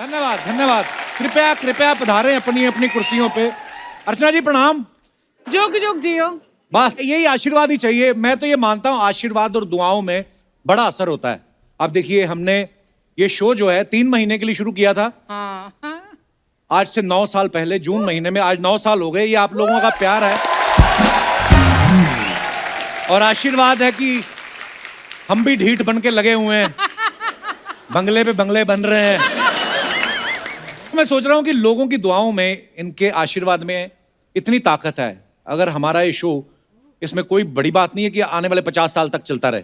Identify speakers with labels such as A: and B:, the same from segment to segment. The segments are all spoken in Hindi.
A: धन्यवाद धन्यवाद। कृपया कृपया पधारें अपनी अपनी कुर्सियों पे। अर्चना जी प्रणाम।
B: जुग जुग जियो।
A: बस यही आशीर्वाद ही चाहिए। मैं तो ये मानता हूँ आशीर्वाद और दुआओं में बड़ा असर होता है। आप देखिए हमने ये शो जो है 3 महीने के लिए शुरू किया था।
B: हाँ।
A: आज से 9 साल पहले जून महीने में आज 9 साल हो गए। ये आप लोगों का प्यार है और आशीर्वाद है कि हम भी ढीठ बन के लगे हुए हैं। बंगले पे बंगले बन रहे हैं। मैं सोच रहा हूं कि लोगों की दुआओं में, इनके आशीर्वाद में इतनी ताकत है। अगर हमारा ये शो, इसमें कोई बड़ी बात नहीं है कि आने वाले 50 साल तक चलता रहे।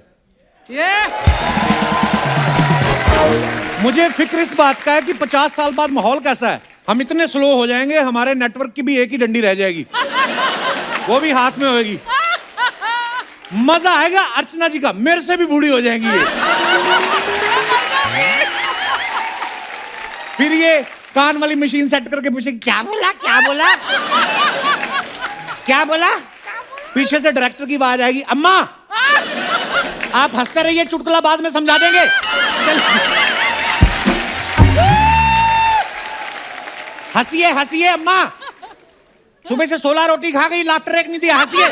A: मुझे फिक्र इस बात का है कि 50 साल बाद माहौल कैसा है। हम इतने स्लो हो जाएंगे, हमारे नेटवर्क की भी एक ही डंडी रह जाएगी, वो भी हाथ में होगी। मजा आएगा अर्चना जी का, मेरे से भी बूढ़ी हो जाएंगी ये। फिर ये कान वाली मशीन सेट करके पूछेगी क्या बोला क्या बोला क्या बोला। पीछे से डायरेक्टर की आवाज आएगी, अम्मा आप हंसते रहिए, चुटकुला बाद में समझा देंगे। हंसिए हंसिए अम्मा, सुबह से 16 रोटी खा गई, लाफ्टर एक नहीं दिया, हंसिए।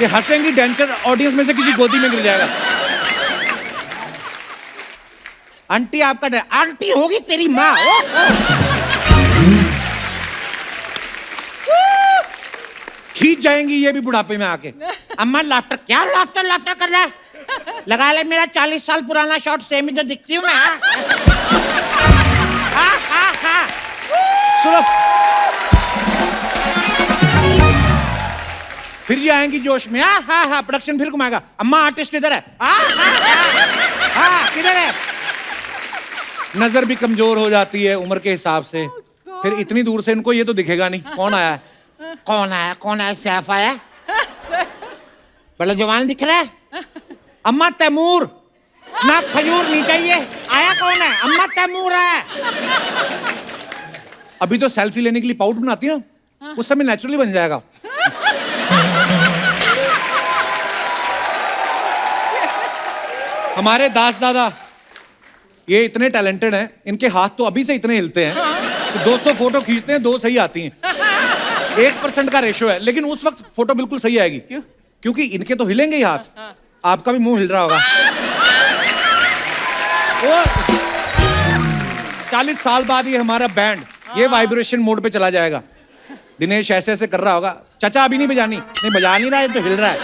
A: ये हंसेंगी, डेंचर ऑडियंस में से किसी गोदी में गिर जाएगा। आंटी आपका आंटी होगी तेरी माँ। खींच जाएंगी ये भी बुढ़ापे में आके। अम्मा लाफ्टर क्या लाफ्टर लाफ्टर कर रहा है, लगा ले मेरा 40 साल पुराना शॉट, सेम ही तो दिखती हूँ मैं। सुनो फिर ये आएंगी जोश में। हाँ प्रोडक्शन फिर घुमाएगा, अम्मा आर्टिस्ट इधर है। किधर है। नजर भी कमजोर हो जाती है उम्र के हिसाब से। फिर इतनी दूर से इनको ये तो दिखेगा नहीं कौन आया है, कौन आया कौन आया। सैफ आया, बड़ा जवान दिख रहा है। अम्मा तैमूर ना, खजूर नहीं चाहिए। आया कौन है, अम्मा तैमूर है। अभी तो सेल्फी लेने के लिए पाउडर बनाती है ना, उस समय नेचुरली बन जाएगा। हमारे दास दादा ये इतने टैलेंटेड हैं, इनके हाथ तो अभी से इतने हिलते हैं कि 200 फोटो खींचते हैं, 2 सही आती हैं। 1% का रेशो है, लेकिन उस वक्त फोटो बिल्कुल सही आएगी। क्यों? क्योंकि इनके तो हिलेंगे ही हाथ। आपका भी मुंह हिल रहा होगा। वो 40 साल बाद ये हमारा बैंड ये वाइब्रेशन मोड पे चला जाएगा। दिनेश ऐसे ऐसे कर रहा होगा, चाचा अभी नहीं बजानी, नहीं बजा नहीं रहा है तो हिल रहा है।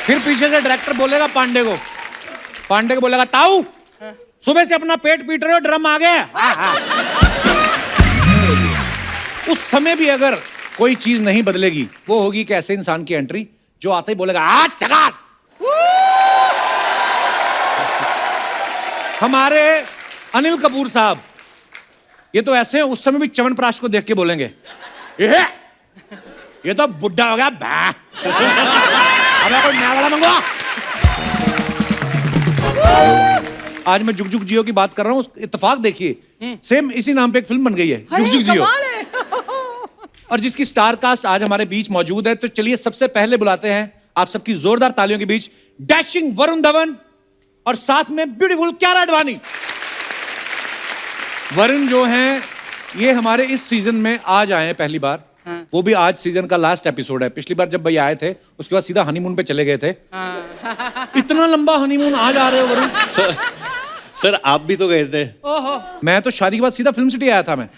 A: फिर पीछे से डायरेक्टर बोलेगा पांडे को बोलेगा, ताऊ सुबह से अपना पेट पीट रहे हो, ड्रम आ गया। उस समय भी अगर कोई चीज नहीं बदलेगी, वो होगी कि ऐसे इंसान की एंट्री जो आते ही बोलेगा आज चकास। हमारे अनिल कपूर साहब ये तो ऐसे हैं, उस समय भी च्यवनप्राश को देख के बोलेंगे ये तो बुढ़ा हो गया। अबे कोई नया वाला मंगवा। आज मैं जुग जुग जियो की बात कर रहा हूँ, इत्तेफाक देखिए सेम इसी नाम पे एक फिल्म बन गई है, जुग जुग जियो, और जिसकी स्टार कास्ट आज हमारे बीच मौजूद है। तो चलिए सबसे पहले बुलाते हैं आप सबकी जोरदार तालियों के बीच डैशिंग वरुण धवन और साथ में ब्यूटीफुल कियारा आडवाणी। वरुण जो हैं ये हमारे इस सीजन में आज आए हैं पहली बार। वो भी आज सीजन का लास्ट एपिसोड है। पिछली बार जब भैया आए थे उसके बाद सीधा हनीमून पे चले गए थे। इतना लंबा हनीमून आज आ रहे हो वरुण।
C: सर आप भी तो गए थे।
A: मैं तो शादी के बाद सीधा फिल्म सिटी आया था। मैं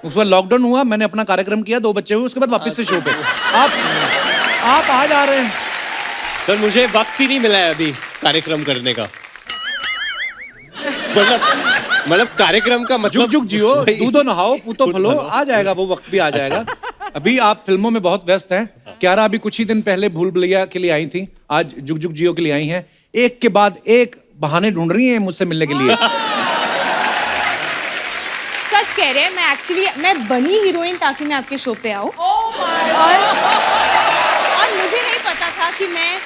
A: उस बार लॉकडाउन हुआ, मैंने अपना कार्यक्रम किया, 2 बच्चे हुए, उसके बाद वापस से शो पे। आप आज आ रहे हैं।
C: सर मुझे वक्त ही नहीं मिला है अभी कार्यक्रम करने का। मतलब कार्यक्रम का मतलब
A: जुग जुग जियो, दूधो नहाओ पूतो फलो, आ जाएगा वो वक्त भी आ जाएगा। अभी आप फिल्मों में बहुत व्यस्त हैं। कियारा अभी कुछ ही दिन पहले भूल भुलैया के लिए आई थी, आज जुग जुग जियो के लिए आई हैं। एक के बाद एक बहाने ढूंढ रही हैं मुझसे मिलने के लिए।
D: सच कह रहे हैं, मैं बनी हीरोइन ताकि मैं आपके शो पे आऊं। और मुझे नहीं पता था कि मैं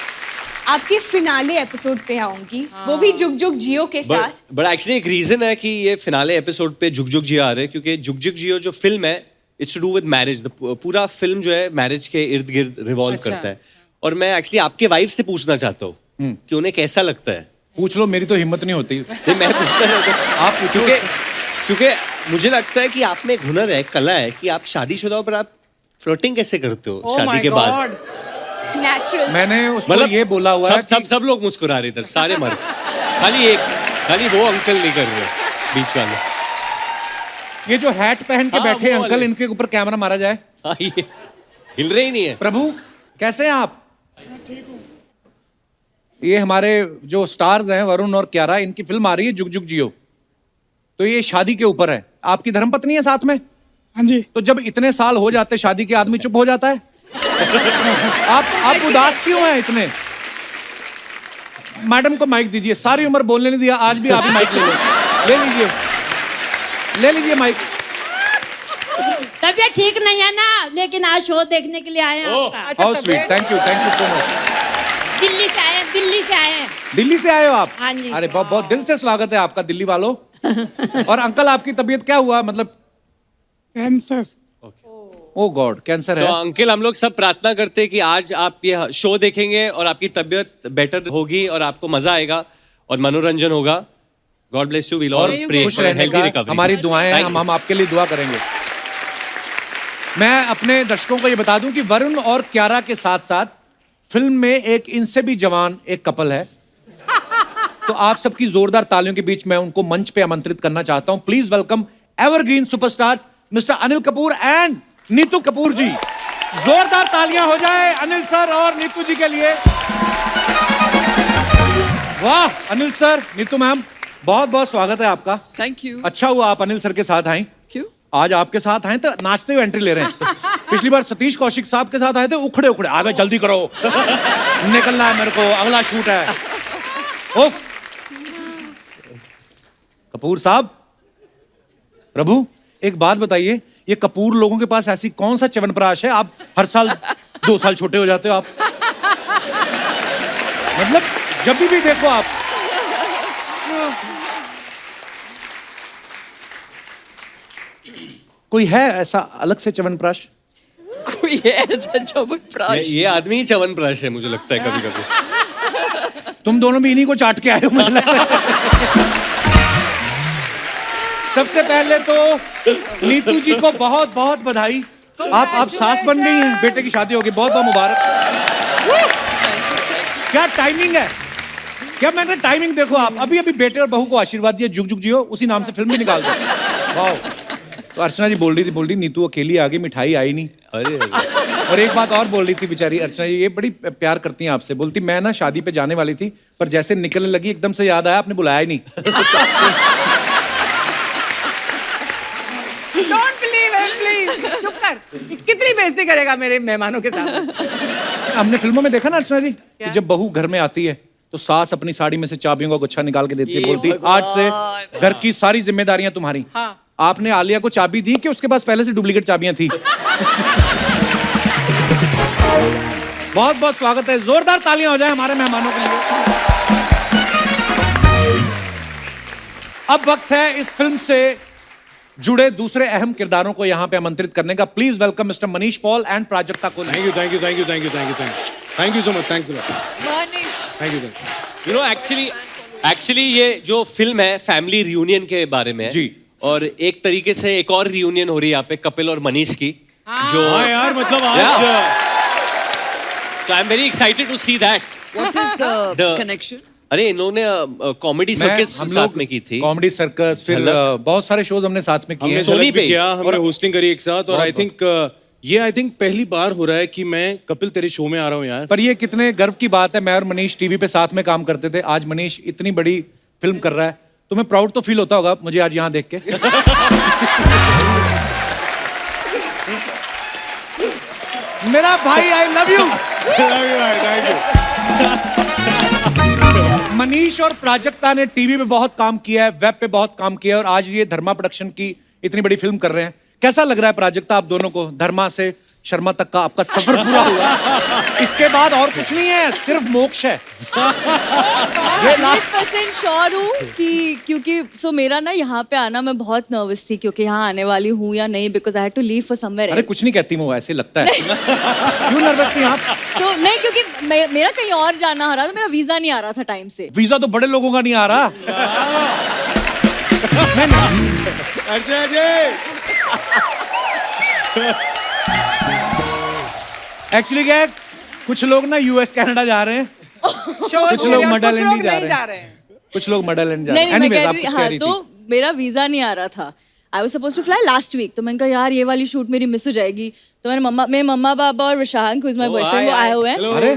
D: आपके फिनाले एपिसोड पे आऊंगी, वो भी जुग जुग जियो के साथ।
C: बट एक्चुअली एक रीजन है कि ये फिनाले एपिसोड पे जुग जुग जियो आ रहे हैं, क्योंकि जुग जुग जियो जो फिल्म है it's to do with marriage. पूरा फिल्म जो है मैरिज के इर्द गिर्द रिवॉल्व करता है। और मैं एक्चुअली आपके वाइफ से पूछना चाहता हूँ कि उन्हें कैसा लगता है
A: पूछ लो, मेरी तो हिम्मत नहीं होती।
C: नहीं, मैं पूछता रहता
A: आप पूछो।
C: क्योंकि मुझे लगता है कि आप में एक हुनर है, कला है कि आप शादीशुदा हो पर आप फ्लर्टिंग कैसे करते हो शादी के बाद?
D: नेचुरल।
A: मैंने उसको ये बोला हुआ है
C: सब लोग मुस्कुरा रहे थे, सारे मर्द। खाली वो अंकल नहीं कर रहे बीच वाले।
A: ये जो हैट पहन के
C: हाँ,
A: बैठे
C: वो
A: अंकल,
C: वाले।
A: इनके ऊपर कैमरा मारा जाए।
C: हाँ, ये हिल रहे ही नहीं है।
A: प्रभु कैसे हैं आप? ये हमारे जो स्टार्स हैं वरुण और क्यारा, इनकी फिल्म आ रही है जुग जुग जियो। तो ये शादी के ऊपर है। आपकी धर्मपत्नी है साथ में?
B: हाँ जी।
A: तो जब इतने साल हो जाते शादी के, आदमी चुप हो जाता है। आप उदास क्यों हैं इतने? मैडम को माइक दीजिए, सारी उम्र बोलने नहीं दिया, आज भी आप ही माइक ले लो। ले लीजिए माइक।
E: तबीयत ठीक नहीं है ना, लेकिन आज शो देखने के लिए आए हैं आपका।
A: How sweet, thank you so much.
E: Delhi से आए हैं, दिल्ली से आए हैं।
A: दिल्ली से आए हो आप?
E: हाँ जी।
A: अरे बहुत बहुत दिल से स्वागत है आपका दिल्ली वालों। और अंकल आपकी तबीयत क्या हुआ, मतलब?
B: कैंसर।
A: ओ गॉड, कैंसर
C: तो
A: है।
C: अंकल, हम लोग सब प्रार्थना करते हैं कि आज आप ये शो देखेंगे और आपकी तबीयत बेटर होगी और आपको मजा आएगा और मनोरंजन होगा। God bless you, will all pray
A: खुश
C: फॉर
A: रहने
C: हेल्दी
A: का
C: रिकवरी।
A: हमारी दुआएं हैं, हम आपके लिए दुआ करेंगे। मैं अपने दर्शकों को ये बता दूं कि वरुण और क्यारा के साथ साथ फिल्म में एक इनसे भी जवान एक कपल है। तो आप सबकी जोरदार तालियों के बीच मैं उनको मंच पे आमंत्रित करना चाहता हूं। Please welcome evergreen superstars mister Anil Kapoor and Neetu Kapoor ji. जोरदार तालियां हो जाए अनिल सर और नीतू जी के लिए। वाह अनिल सर, नीतू मैम, बहुत बहुत स्वागत है आपका।
F: Thank you.
A: अच्छा हुआ आप अनिल सर के साथ आए।
F: क्यों?
A: आज आपके साथ आए तो नाचते हुए एंट्री ले रहे हैं। पिछली बार सतीश कौशिक साहब के साथ आए थे, उखड़े उखड़े आ गए, जल्दी करो निकलना है मेरे को, अगला शूट है। उफ। कपूर साहब, प्रभु एक बात बताइए, ये कपूर लोगों के पास ऐसी कौन सा च्यवनप्राश है, आप हर साल 2 साल छोटे हो जाते हो आप? मतलब जब भी देखो आप। कोई है ऐसा अलग से च्यवनप्राश?
F: कोई है ऐसा च्यवनप्राश?
C: ये आदमी ही च्यवनप्राश है, मुझे लगता है कभी कभी।
A: तुम दोनों भी इन्हीं को चाट के आए हो मुझे लगता है। सबसे पहले तो नीतू जी को बहुत बहुत बधाई। आप सास बन गई हैं, बेटे की शादी होगी, बहुत बहुत मुबारक। क्या टाइमिंग है, क्या मैंने टाइमिंग देखो आप, अभी अभी बेटे और बहू को आशीर्वाद दिया, जुग जुग जियो, उसी नाम से फिल्म भी निकाल दो। वाह। तो अर्चना जी बोल रही नीतू अकेली आ गई, मिठाई आई नहीं।
C: अरे
A: और एक बात और बोल रही थी बेचारी अर्चना जी, ये बड़ी प्यार करती हैं आपसे, बोलती मैं ना शादी पे जाने वाली थी, पर जैसे निकलने लगी एकदम से याद आया आपने बुलाया ही नहीं।
B: Don't believe it please. चुप कर। कितनी बेइज्जती करेगा मेरे मेहमानों के साथ।
A: हमने फिल्मों में देखा ना अर्चना जी कि जब बहू घर में आती है तो सास अपनी साड़ी में से चाबियों का गुच्छा निकाल के देती है, बोलती आज से घर की सारी जिम्मेदारियां तुम्हारी।
B: हाँ।
A: आपने आलिया को चाबी दी कि उसके पास पहले से डुप्लीकेट चाबियां थी? बहुत बहुत स्वागत है, जोरदार तालियां हो जाए हमारे मेहमानों के लिए। अब वक्त है इस फिल्म से जुड़े दूसरे अहम किरदारों को यहाँ पे आमंत्रित करने का। Please welcome mister Manish Paul and Prajakta Kohli.
G: Thank you so much. Thanks a lot.
F: Manish.
G: Thank you.
C: You know actually ये जो फिल्म है फैमिली रियूनियन के बारे में है।
A: जी।
C: और एक तरीके से एक और रियूनियन हो रही है यहाँ पे कपिल और मनीष की, जो
G: हाँ यार, मतलब आज
C: So I'm very excited to see that.
F: What is the
C: The-
F: connection?
C: अरे इन्होंने कॉमेडी सर्कस साथ में की थी।
A: कॉमेडी सर्कस, फिर बहुत सारे शोज हमने साथ में किए
G: हमने
A: हैं।
C: सोनी
G: सोनी
C: पे
G: पे किया, हमने होस्टिंग करी एक साथ, और
A: बहुत
G: आई थिंक ये पहली बार हो रहा है कि मैं कपिल तेरे शो में आ रहा हूँ यार।
A: पर ये कितने गर्व की बात है, मैं और मनीष टीवी पे साथ में काम करते थे, आज मनीष इतनी बड़ी फिल्म कर रहा है, तुम्हें प्राउड तो फील होता होगा मुझे आज यहाँ देख के। मेरा भाई आई लव यू। मनीष और प्राजक्ता ने टीवी पे बहुत काम किया है, वेब पे बहुत काम किया है, और आज ये धर्मा प्रोडक्शन की इतनी बड़ी फिल्म कर रहे हैं। कैसा लग रहा है प्राजक्ता आप दोनों को धर्मा से शर्मा तक का आपका सफर पूरा हुआ। इसके बाद और कुछ नहीं है, सिर्फ मोक्ष है। ये लास्ट
F: 100% श्योर हूँ कि क्योंकि मेरा ना यहाँ पे आना मैं बहुत नर्वस थी क्योंकि यहाँ आने वाली हूँ या नहीं because I had to leave for somewhere.
A: अरे कुछ नहीं कहती मैं, ऐसे लगता है। क्यों नर्वस थी आप?
F: तो नहीं क्योंकि मेरा कहीं और जाना हो रहा था, मेरा वीजा नहीं आ रहा था टाइम से।
A: वीजा तो बड़े लोगों का नहीं आ रहा। एक्चुअली क्या है, कुछ लोग ना यूएस कनाडा जा रहे हैं, कुछ लोग मडालैंड जा रहे हैं, कुछ लोग मडालैंड जा रहे हैं।
F: नहीं मैं
A: Anyways,
F: कह
A: आप
F: रही
A: कुछ कह
F: हाँ
A: रही
F: तो
A: थी।
F: मेरा वीजा नहीं आ रहा था। I was supposed to fly last week, तो मैंने कहा यार ये वाली शूट मेरी मिस हो जाएगी। तो मेरे मम्मा पापा और विशांक हुई माय बॉयफ्रेंड वो आए हुए हैं।
A: अरे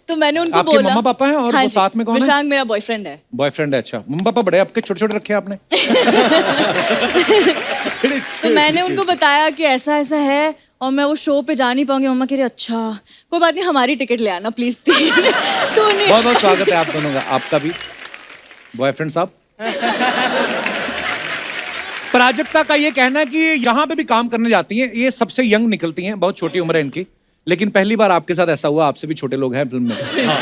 F: तो मैंने उनको
A: आपके
F: बोला
A: मम्मा पापा हैं और
F: हाँ
A: वो
F: जी,
A: साथ में कौन है?
F: विशांक मेरा बॉयफ्रेंड है।
A: बॉयफ्रेंड है, अच्छा। मम्मा पापा बड़े आपके छोटे छोटे रखे हैं आपने।
F: तो मैंने उनको बताया कि ऐसा ऐसा है और मैं वो शो पे जा नहीं पाऊंगी। मम्मा कह रही अच्छा कोई बात नहीं, हमारी टिकट ले आना प्लीज। तो नहीं
A: बहुत बहुत स्वागत है आप दोनों का, आपका भी बॉयफ्रेंड साहब। प्राजक्ता का ये कहना है कि यहाँ पे भी काम करने जाती हैं, ये सबसे यंग निकलती हैं, बहुत छोटी उम्र है इनकी, लेकिन पहली बार आपके साथ ऐसा हुआ, आपसे भी छोटे लोग हैं फिल्म में।
G: हाँ,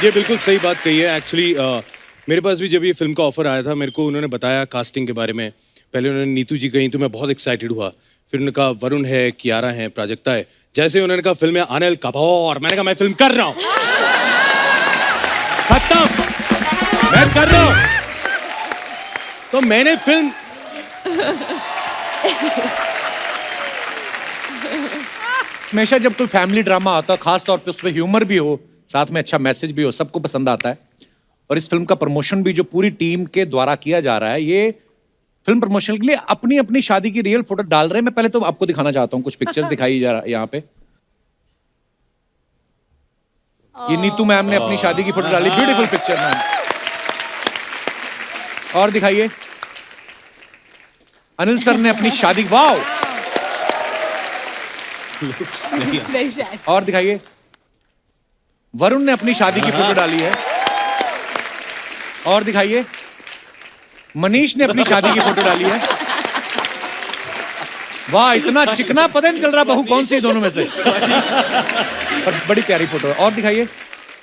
G: ये बिल्कुल सही बात कही है। एक्चुअली मेरे पास भी जब ये फिल्म का ऑफर आया था, मेरे को उन्होंने बताया कास्टिंग के बारे में। पहले उन्होंने नीतू जी कही तो मैं बहुत एक्साइटेड हुआ। फिर उन्होंने कहा वरुण है, कियारा है, प्राजक्ता है। जैसे ही उन्होंने कहा फिल्म में अनिल कपूर, मैंने कहा मैं फिल्म कर रहा हूँ, खत्म, मैं कर रहा हूँ। तो मैंने फिल्म
A: हमेशा जब कोई फैमिली ड्रामा आता है, खास तौर पे उसमें ह्यूमर भी हो, साथ में अच्छा मैसेज भी हो, सबको पसंद आता है। और इस फिल्म का प्रमोशन भी जो पूरी टीम के द्वारा किया जा रहा है, ये फिल्म प्रमोशन के लिए अपनी अपनी शादी की रियल फोटो डाल रहे हैं। मैं पहले तो आपको दिखाना चाहता हूँ, कुछ पिक्चर्स दिखाई जा रहा है यहाँ पे। ये नीतू मैम ने अपनी शादी की फोटो डाली, ब्यूटीफुल पिक्चर मैम। और दिखाइए, अनिल सर ने अपनी शादी, वाओ।
F: very sad.
A: और दिखाइए, वरुण ने अपनी शादी की फोटो डाली है। और दिखाइए, मनीष ने अपनी शादी की फोटो डाली है। वाह, इतना चिकना पता नहीं चल रहा बहू कौन सी है दोनों में से। पर बड़ी प्यारी फोटो है। और दिखाइए,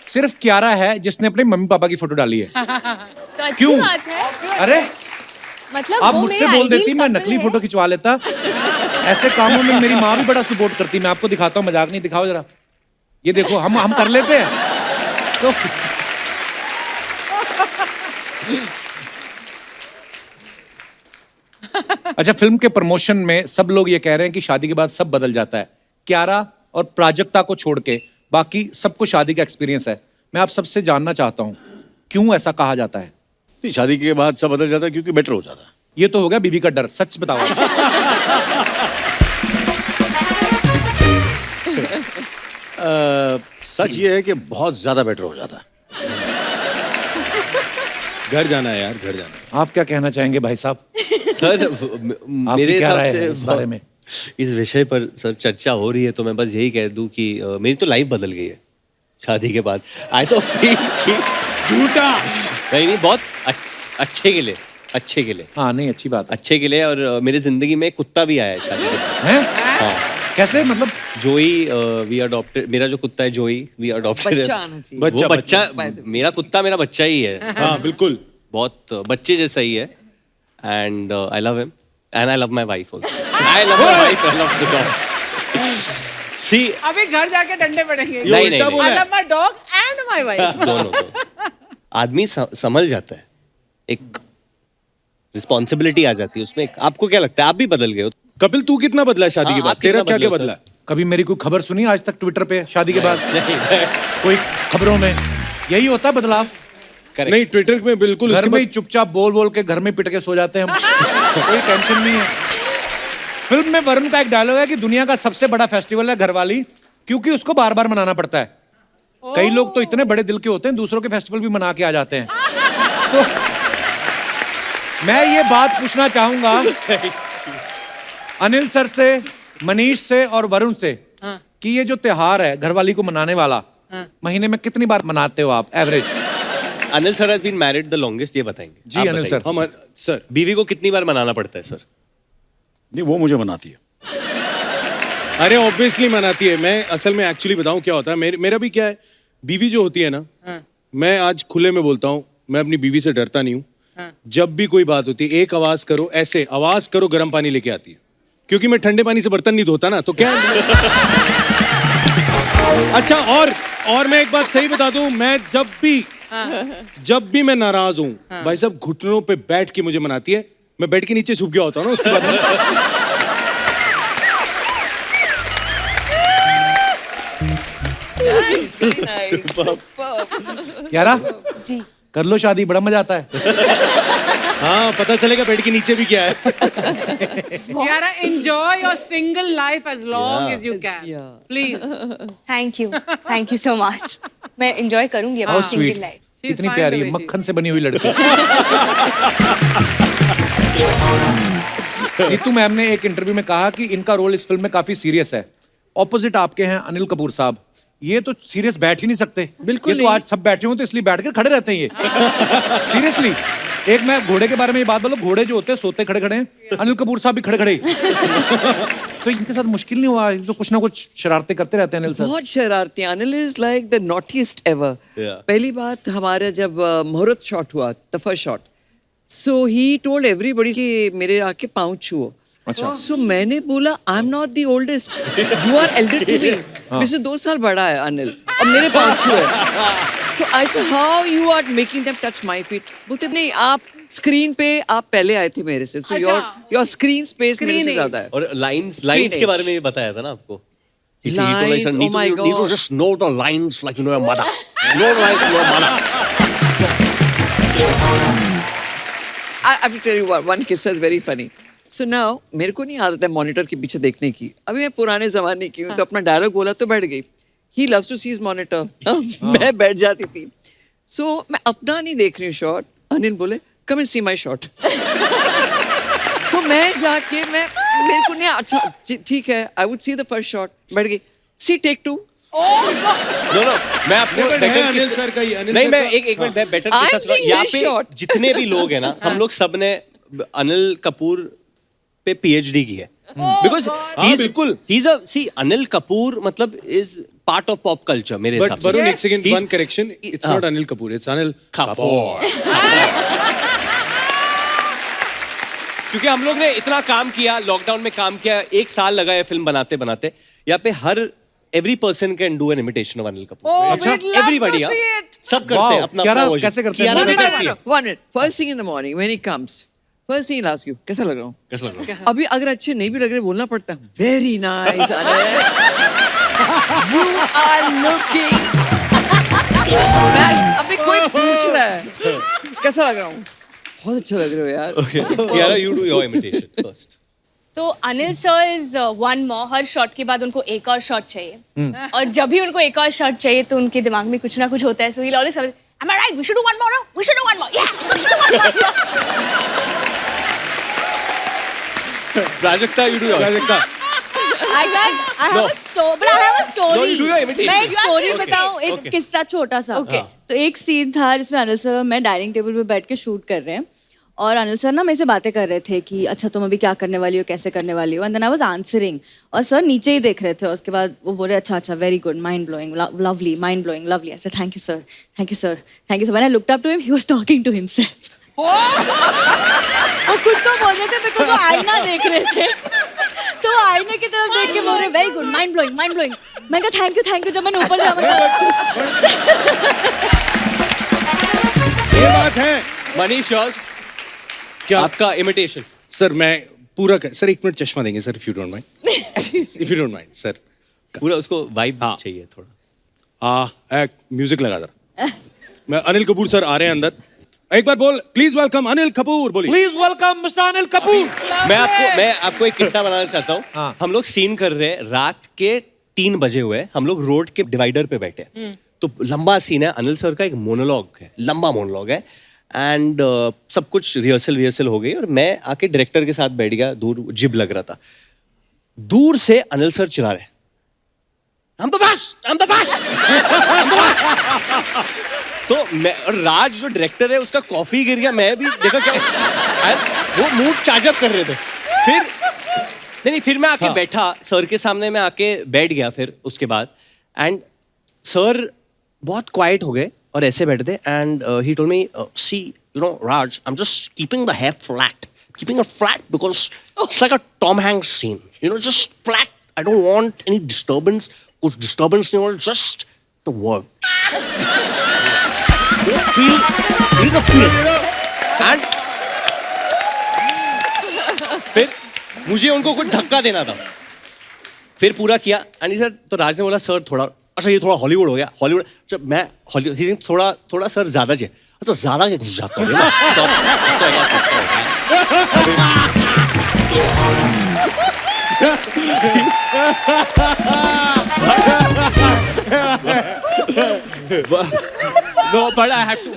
A: सिर्फ कियारा है जिसने अपने मम्मी पापा की फोटो डाली है।
D: तो अच्छी
A: क्यों?
D: बात है।
A: अरे
D: मतलब
A: आप
D: वो
A: मुझसे
D: मेरे
A: बोल देती,
D: ideal
A: मैं
D: couple
A: नकली
D: है।
A: फोटो खिंचवा लेता। ऐसे कामों में मेरी माँ भी बड़ा सपोर्ट करती। मैं आपको दिखाता हूँ, मजाक नहीं, दिखाओ जरा। ये देखो, हम कर लेते हैं तो। अच्छा, फिल्म के प्रमोशन में सब लोग ये कह रहे हैं कि शादी के बाद सब बदल जाता है। कियारा और प्राजक्ता को छोड़ के बाकी सबको शादी का एक्सपीरियंस है। मैं आप सबसे जानना चाहता हूँ, क्यों ऐसा कहा जाता है?
H: नहीं, शादी के बाद सब बदल जाता है क्योंकि बेटर हो जाता है।
A: ये तो हो गया बीवी का डर, सच बताओ।
H: सच ये है कि बहुत ज्यादा बेटर हो जाता है।
G: घर जाना है यार, घर जाना है।
A: आप क्या कहना चाहेंगे भाई साहब?
C: सर मेरे
A: क्या
C: हिसाब
A: राय
C: से
A: है इस बारे में?
C: इस विषय पर सर चर्चा हो रही है तो मैं बस यही कह दूं कि मेरी तो लाइफ बदल गई है शादी के बाद। आई तो फील कि
G: झूठा
C: नहीं बहुत अच्छे के लिए, अच्छे के लिए,
A: हाँ नहीं, अच्छी बात है।
C: अच्छे के लिए। और मेरी जिंदगी में एक कुत्ता भी आया है शादी के बाद।
A: हैं?
C: हाँ,
A: कैसे मतलब?
C: जोई वी अडॉप्टेड, मेरा जो कुत्ता है जोई वी अडॉप्टेड।
F: बच्चा आना चाहिए।
C: वो बच्चा, मेरा कुत्ता मेरा बच्चा ही है।
G: हाँ बिल्कुल,
C: बहुत बच्चे जैसा ही है। And I love him and I love my wife also. I love my wife, I love the dog. See
B: अभी घर जाके डंडे पड़ेंगे।
C: नहीं नहीं,
B: I love my dog and my wife.
C: दोनों को आदमी संभल जाता है, एक रिस्पॉन्सिबिलिटी आ जाती है उसमें। आपको क्या लगता है, आप भी बदल गए हो?
G: कपिल तू कितना बदला है शादी
C: हाँ,
G: के बाद?
C: आप कितना
G: तेरा क्या क्या
C: बदले हो,
G: बदला?
A: कभी मेरी कोई खबर सुनी आज तक ट्विटर पे शादी के बाद? कोई खबरों में यही होता है बदलाव।
G: नहीं, ट्विटर में बिल्कुल
A: घर
G: उसके
A: में ही
G: बाद-
A: चुपचाप बोल बोल के घर में पिट के सो जाते हैं हम। कोई टेंशन नहीं है। फिल्म में वरुण का एक डायलॉग है कि दुनिया का सबसे बड़ा फेस्टिवल है घरवाली, क्योंकि उसको बार बार मनाना पड़ता है। कई लोग तो इतने बड़े दिल के होते हैं, दूसरों के फेस्टिवल भी मना के आ जाते हैं। तो मैं ये बात पूछना चाहूंगा अनिल सर से, मनीष से और वरुण से कि ये जो त्योहार है घरवाली को मनाने वाला, महीने में कितनी बार मनाते हो आप average?
C: Anil sir has been married the longest, ये बताएंगे
A: जी,
C: आप
A: अनिल
C: बताइए।
A: सर।
G: हम सर
C: बीवी को कितनी बार मनाना पड़ता है सर?
H: नहीं, वो मुझे बनाती है।
G: अरे ऑब्वियसली मनाती है। मैं असल में एक्चुअली बताऊं क्या होता है, मेरा भी क्या है, बीवी जो होती है ना, मैं आज खुले में बोलता हूँ, मैं अपनी बीवी से डरता नहीं हूँ। जब भी कोई बात होती है, एक आवाज करो, ऐसे आवाज करो, गर्म पानी लेके आती है, क्योंकि मैं ठंडे पानी से बर्तन नहीं धोता ना, तो क्या है? अच्छा, और मैं एक बात सही बता दूं, मैं जब भी मैं नाराज हूं, भाई साहब घुटनों पे बैठ के मुझे मनाती है। मैं बेड के नीचे छुप गया होता हूँ ना, उसके बाद
A: यारा जी कर लो शादी, बड़ा मजा आता है।
G: हाँ, पता चलेगा बेड के नीचे भी क्या है।
B: Kiara, enjoy your single life as long as you can. Please.
D: Thank you so much. मैं एंजॉय करूंगी अपनी सिंगल लाइफ।
B: She's
A: इतनी
B: fine
A: प्यारी
B: the
A: है,
B: way she
A: मक्खन से बनी हुई लड़की। नीतू मैम ने एक इंटरव्यू में कहा कि इनका रोल इस फिल्म में काफी सीरियस है। ऑपोजिट आपके हैं अनिल कपूर साहब, ये तो सीरियस बैठ ही नहीं सकते।
I: बिल्कुल
A: ये तो आज सब बैठे हो तो इसलिए बैठ कर खड़े रहते हैं ये। सीरियसली। एक मैं घोड़े के बारे में ये बात बोलो, घोड़े जो होते हैं सोते खड़े खड़े हैं, अनिल कपूर साहब भी खड़े खड़े। तो इनके साथ मुश्किल नहीं हुआ? तो कुछ ना कुछ शरारतें करते रहते हैं अनिल साहब।
I: बहुत शरारती। Anil is like the naughtiest ever. पहली बात, हमारा जब मुहूर्त शॉट हुआ, the first shot, so he told everybody कि मेरे आके पाँव छुओ।
A: अच्छा।
I: सो मैंने बोला, I am not the oldest, you are elder to me. मेरे से 2 साल बड़ा है अनिल, और मेरे पाँव छुए। तो I said, how you are making them touch my feet? बोलते नहीं, आप स्क्रीन पे आप पहले आए थे मेरे से, सो योर स्क्रीन स्पेस मेरे से ज्यादा है।
C: और लाइंस के बारे में भी बताया था ना आपको।
I: Lines, oh my God.
H: Need to just know the lines like you know your mother. Know the lines like your mother.
I: I will tell you one kiss is very funny. So now मेरे को नहीं आदत है मॉनिटर के पीछे देखने की। अभी मैं पुराने जमाने की हूँ, तो अपना डायलॉग बोला तो बैठ गई। He loves to see his monitor. मैं बैठ जाती थी। So मैं अपना नहीं देख रही हूँ शॉट। अनिल बोले, come and see my shot. तो मैं जाके मेरे को नहीं, अच्छा ठीक है, I would see the first shot. बैठ गई, see take 2.
C: नो मैं आपको बेटर
G: अनिल सर का ही,
C: नहीं, मैं एक मिनट, मैं बेटर के साथ यहाँ पे जितने भी लोग हैं ना, हम लोग सब ने अनिल कपूर पे पीएचडी की है। बिकॉज
G: बिल्कुल,
C: ही इज अ सी अनिल कपूर मतलब is part of pop culture मेरे हिसाब से।
G: वरुण, एक second, one correction, it's not Anil Kapoor, it's Anil Kapoor.
C: क्योंकि हम लोग ने इतना काम किया, लॉकडाउन में काम किया, 1 साल लगा है फिल्म बनाते बनाते। यहाँ पे every person can do an imitation of Anil Kapoor.
B: Oh,
C: अच्छा,
B: we'd love
C: everybody,
B: to see
C: हाँ?
B: it.
C: सब करते हैं अपना अपना version।
A: कैसे करते हैं?
C: कियारा भी करती है।
I: 1 minute. First thing in the morning when he comes, first thing he'll ask you, कैसा लग रहा हूँ?
C: कैसा लग रहा है?
I: अभी अगर अच्छे नहीं भी लग रहे, बोलना पड़ता है, very nice Anil, you are looking। अभी कोई पूछ रहा है कैसा लग रहा हूँ, बहुत अच्छा लग रहे हो यार।
C: Okay. Kiara, you do your imitation first.
D: तो Anil sir is one more, her shot के बाद उनको एक और शॉट चाहिए, और जब भी उनको एक और शॉट चाहिए तो उनके दिमाग में कुछ ना कुछ होता है। So he always comes, am I right? We should do one more, no? We should do one more. Yeah, we should do one more.
C: Prajakta, you do yours.
G: Prajakta,
F: I have a story, but I have a story.
C: No, you do your imitation.
F: मैं एक स्टोरी
C: Okay.
F: बताऊं, एक
C: Okay.
F: किस्सा छोटा सा। तो एक सीन था जिसमें अनिल सर और मैं डाइनिंग टेबल पे बैठ के शूट कर रहे हैं, और अनिल सर ना मेरे से बातें कर रहे थे कि अच्छा तुम अभी क्या करने वाली हो, कैसे करने वाली हो, and then I was answering, और सर नीचे ही देख रहे थे, और उसके बाद वो बोले अच्छा very good, mind blowing, lovely, mind blowing, lovely. I said thank you sir, thank you sir, thank you sir. When I looked up to him, he was talking to himself. वो खुद को बोल रहे थे, बिकॉज़ वो आईना देख रहे थे, तो वो आईने की तरफ देख के बोल रहे very good, mind blowing, mind blowing. मैं कहा थैंक यू। जब मैंने ऊपर जाया,
G: ये बात है।
C: मनीष, yours?
G: क्या
C: आपका इमिटेशन?
G: सर मैं पूरा सर 1 मिनट चश्मा देंगे sir, if you don't mind, if you don't mind sir.
C: पूरा उसको वाइब
G: हाँ।
C: चाहिए थोड़ा।
G: एक म्यूजिक लगा जरा। मैं अनिल कपूर सर आ रहे हैं अंदर, एक बार बोल, प्लीज वेलकम अनिल कपूर, बोलिए।
A: Please welcome mister Anil Kapoor.
C: मैं आपको एक किस्सा बनाना चाहता हूँ।
A: हाँ।
C: हम लोग सीन कर रहे हैं, रात के 3 बजे हुए, हम लोग रोड के डिवाइडर पे बैठे हैं। तो लंबा सीन है, अनिल सर का एक मोनोलॉग है, लंबा मोनोलॉग है, एंड सब कुछ रिहर्सल हो गई, और मैं आके डायरेक्टर के साथ बैठ गया, दूर जिब लग रहा था। दूर से अनिल सर चिल्ला रहे, हम तो बस तो मैं, और राज जो डायरेक्टर है उसका कॉफी गिर गया, मैं भी देखा क्या, वो मूड चार्ज अप कर रहे थे। फिर नहीं फिर मैं आके बैठा सर के सामने, मैं आके बैठ गया फिर उसके बाद, एंड सर बहुत क्वाइट हो गए और ऐसे बैठे थे, and he told me, see you know Raj, I am just keeping the hair flat, keeping it flat because it's like a Tom Hanks scene, you know, just flat, I don't want any disturbance, कुछ डिस्टर्बेंस नहीं होना, जस्ट द वर्क, एंड फिर मुझे उनको कुछ धक्का देना था, फिर पूरा किया, एंड सर तो राज ने बोला सर थोड़ा, अच्छा ये थोड़ा हॉलीवुड हो गया, हॉलीवुड, जब मैं हॉलीवुड थोड़ा थोड़ा सर ज्यादा चाहिए, अच्छा ज्यादा क्या घुस जाता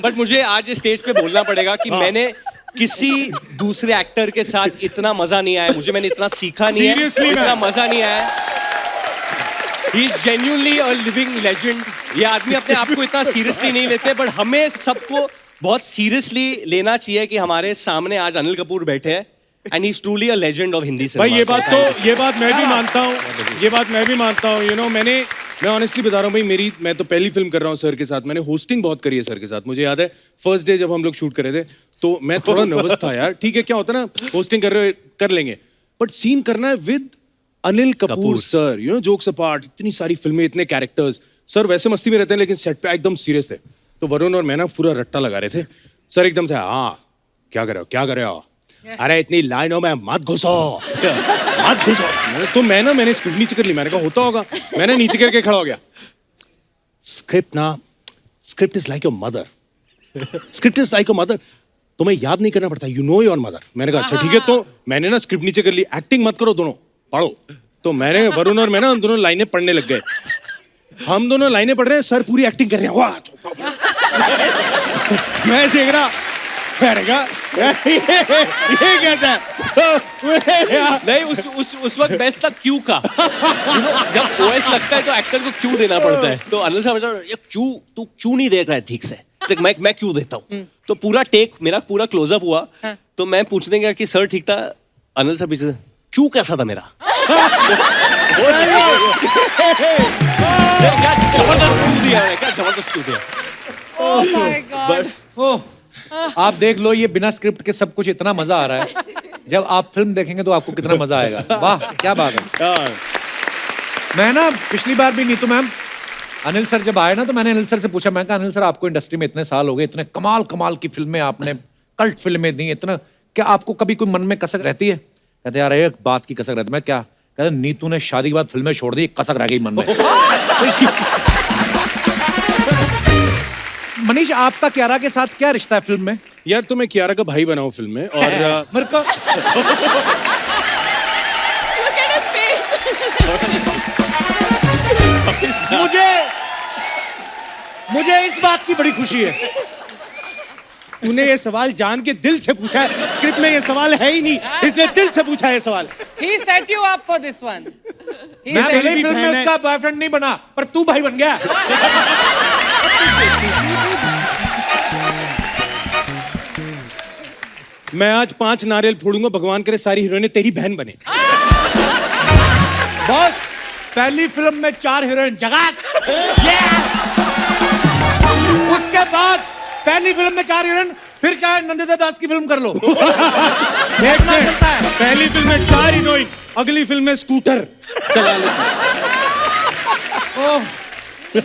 C: बट मुझे आज स्टेज पे बोलना पड़ेगा कि मैंने किसी दूसरे एक्टर के साथ इतना मजा नहीं आया मुझे, मैंने इतना सीखा नहीं है, इतना मजा नहीं आया। He is genuinely a living legend. ये आदमी अपने आप को इतना सीरियसली नहीं लेते, बट हमें सबको बहुत सीरियसली लेना चाहिए कि हमारे सामने आज अनिल कपूर बैठे हैं, and he is truly a legend of Hindi cinema.
G: भाई ये बात मैं भी मानता हूँ, ये बात मैं भी मानता हूँ, यू नो, मैं ऑनेस्टली बता रहा हूँ भाई, मैं तो पहली फिल्म कर रहा हूँ सर के साथ, मैंने होस्टिंग बहुत करी है सर के साथ, मुझे याद है फर्स्ट डे जब हम लोग शूट कर रहे थे तो मैं थोड़ा नर्वस था यार, ठीक है क्या होता है ना, होस्टिंग कर रहे हो कर लेंगे, बट सीन करना है with Anil Kapoor sir, you know, jokes apart, इतनी सारी फिल्में, इतने कैरेक्टर्स, सर वैसे मस्ती में रहते हैं लेकिन सेट पे एकदम सीरियस थे, तो वरुण और मैं ना पूरा रट्टा लगा रहे थे, सर एकदम से हाँ क्या कर रहे हो, अरे इतनी लाइनों में मत घुसो, मत घुसो, तो मैंने स्क्रिप्ट नीचे कर ली, मैंने कहा होता होगा, मैंने नीचे करके खड़ा हो गया, script is like your mother, script is like your mother, तुम्हें याद नहीं करना पड़ता, यू नो योर मदर, मैंने कहा अच्छा ठीक है, तो मैंने ना स्क्रिप्ट नीचे कर ली, एक्टिंग मत करो दोनों पढ़ो, तो मैंने वरुण और मैं ना हम दोनों लाइनें पढ़ने लग गए, हम दोनों लाइनें पढ़ रहे हैं, सर पूरी एक्टिंग कर रहे हैं, वाह मैं देख रहा ये कैसा है
C: नहीं उस वक्त बेस्ट था क्यू का, जब ओएस लगता है तो एक्टर को क्यू देना पड़ता है, तो अनिल साहब ये तू क्यू नहीं देख रहा है ठीक से, मैं क्यू देता हूँ, तो पूरा टेक मेरा पूरा क्लोजअप हुआ, तो मैं पूछने गया कि सर ठीक था, अनिल साहब पीछे क्यू कैसा था मेरा, क्या जबरदस्त क्यू दिया,
B: Oh my God.
A: आप देख लो, ये बिना स्क्रिप्ट के सब कुछ इतना मजा आ रहा है, जब आप फिल्म देखेंगे तो आपको कितना मजा आएगा, वाह क्या बात है। मैं ना पिछली बार भी नीतू मैम अनिल सर जब आए ना, तो मैंने अनिल सर से पूछा, मैं कहा अनिल सर आपको इंडस्ट्री में इतने साल हो गए, इतने कमाल कमाल की फिल्में आपने, कल्ट फिल्में दी, इतना, क्या आपको कभी कोई मन में कसक रहती है? कहते यार एक बात की कसक रहती, मैं क्या, कहते नीतू ने शादी के बाद फिल्में छोड़ दी, कसक रह गई मन में। मनीष आपका कियारा के साथ क्या रिश्ता है फिल्म में?
G: यार तो मैं कियारा का भाई बना हूँ फिल्म में, और
A: मेरे को मुझे इस बात की बड़ी खुशी है,
G: तूने ये सवाल जान के दिल से पूछा है, स्क्रिप्ट में ये सवाल है ही नहीं, इसलिए दिल से पूछा है ये सवाल।
B: He set you up for this one.
A: मैं भले फिल्म में उसका बॉयफ्रेंड नहीं बना, पर तू भाई बन गया।
G: मैं आज 5 नारियल फोड़ूंगा, भगवान करे सारी हीरोइनें तेरी बहन बने।
A: बॉस पहली फिल्म में 4 हीरोइन जगास, उसके बाद पहली फिल्म में 4 हीरोइन, फिर चाहे नंदिता दास की फिल्म कर लो, देखना चलता है।
G: पहली फिल्म में 4 हीरोइन, अगली फिल्म में स्कूटर चला लो।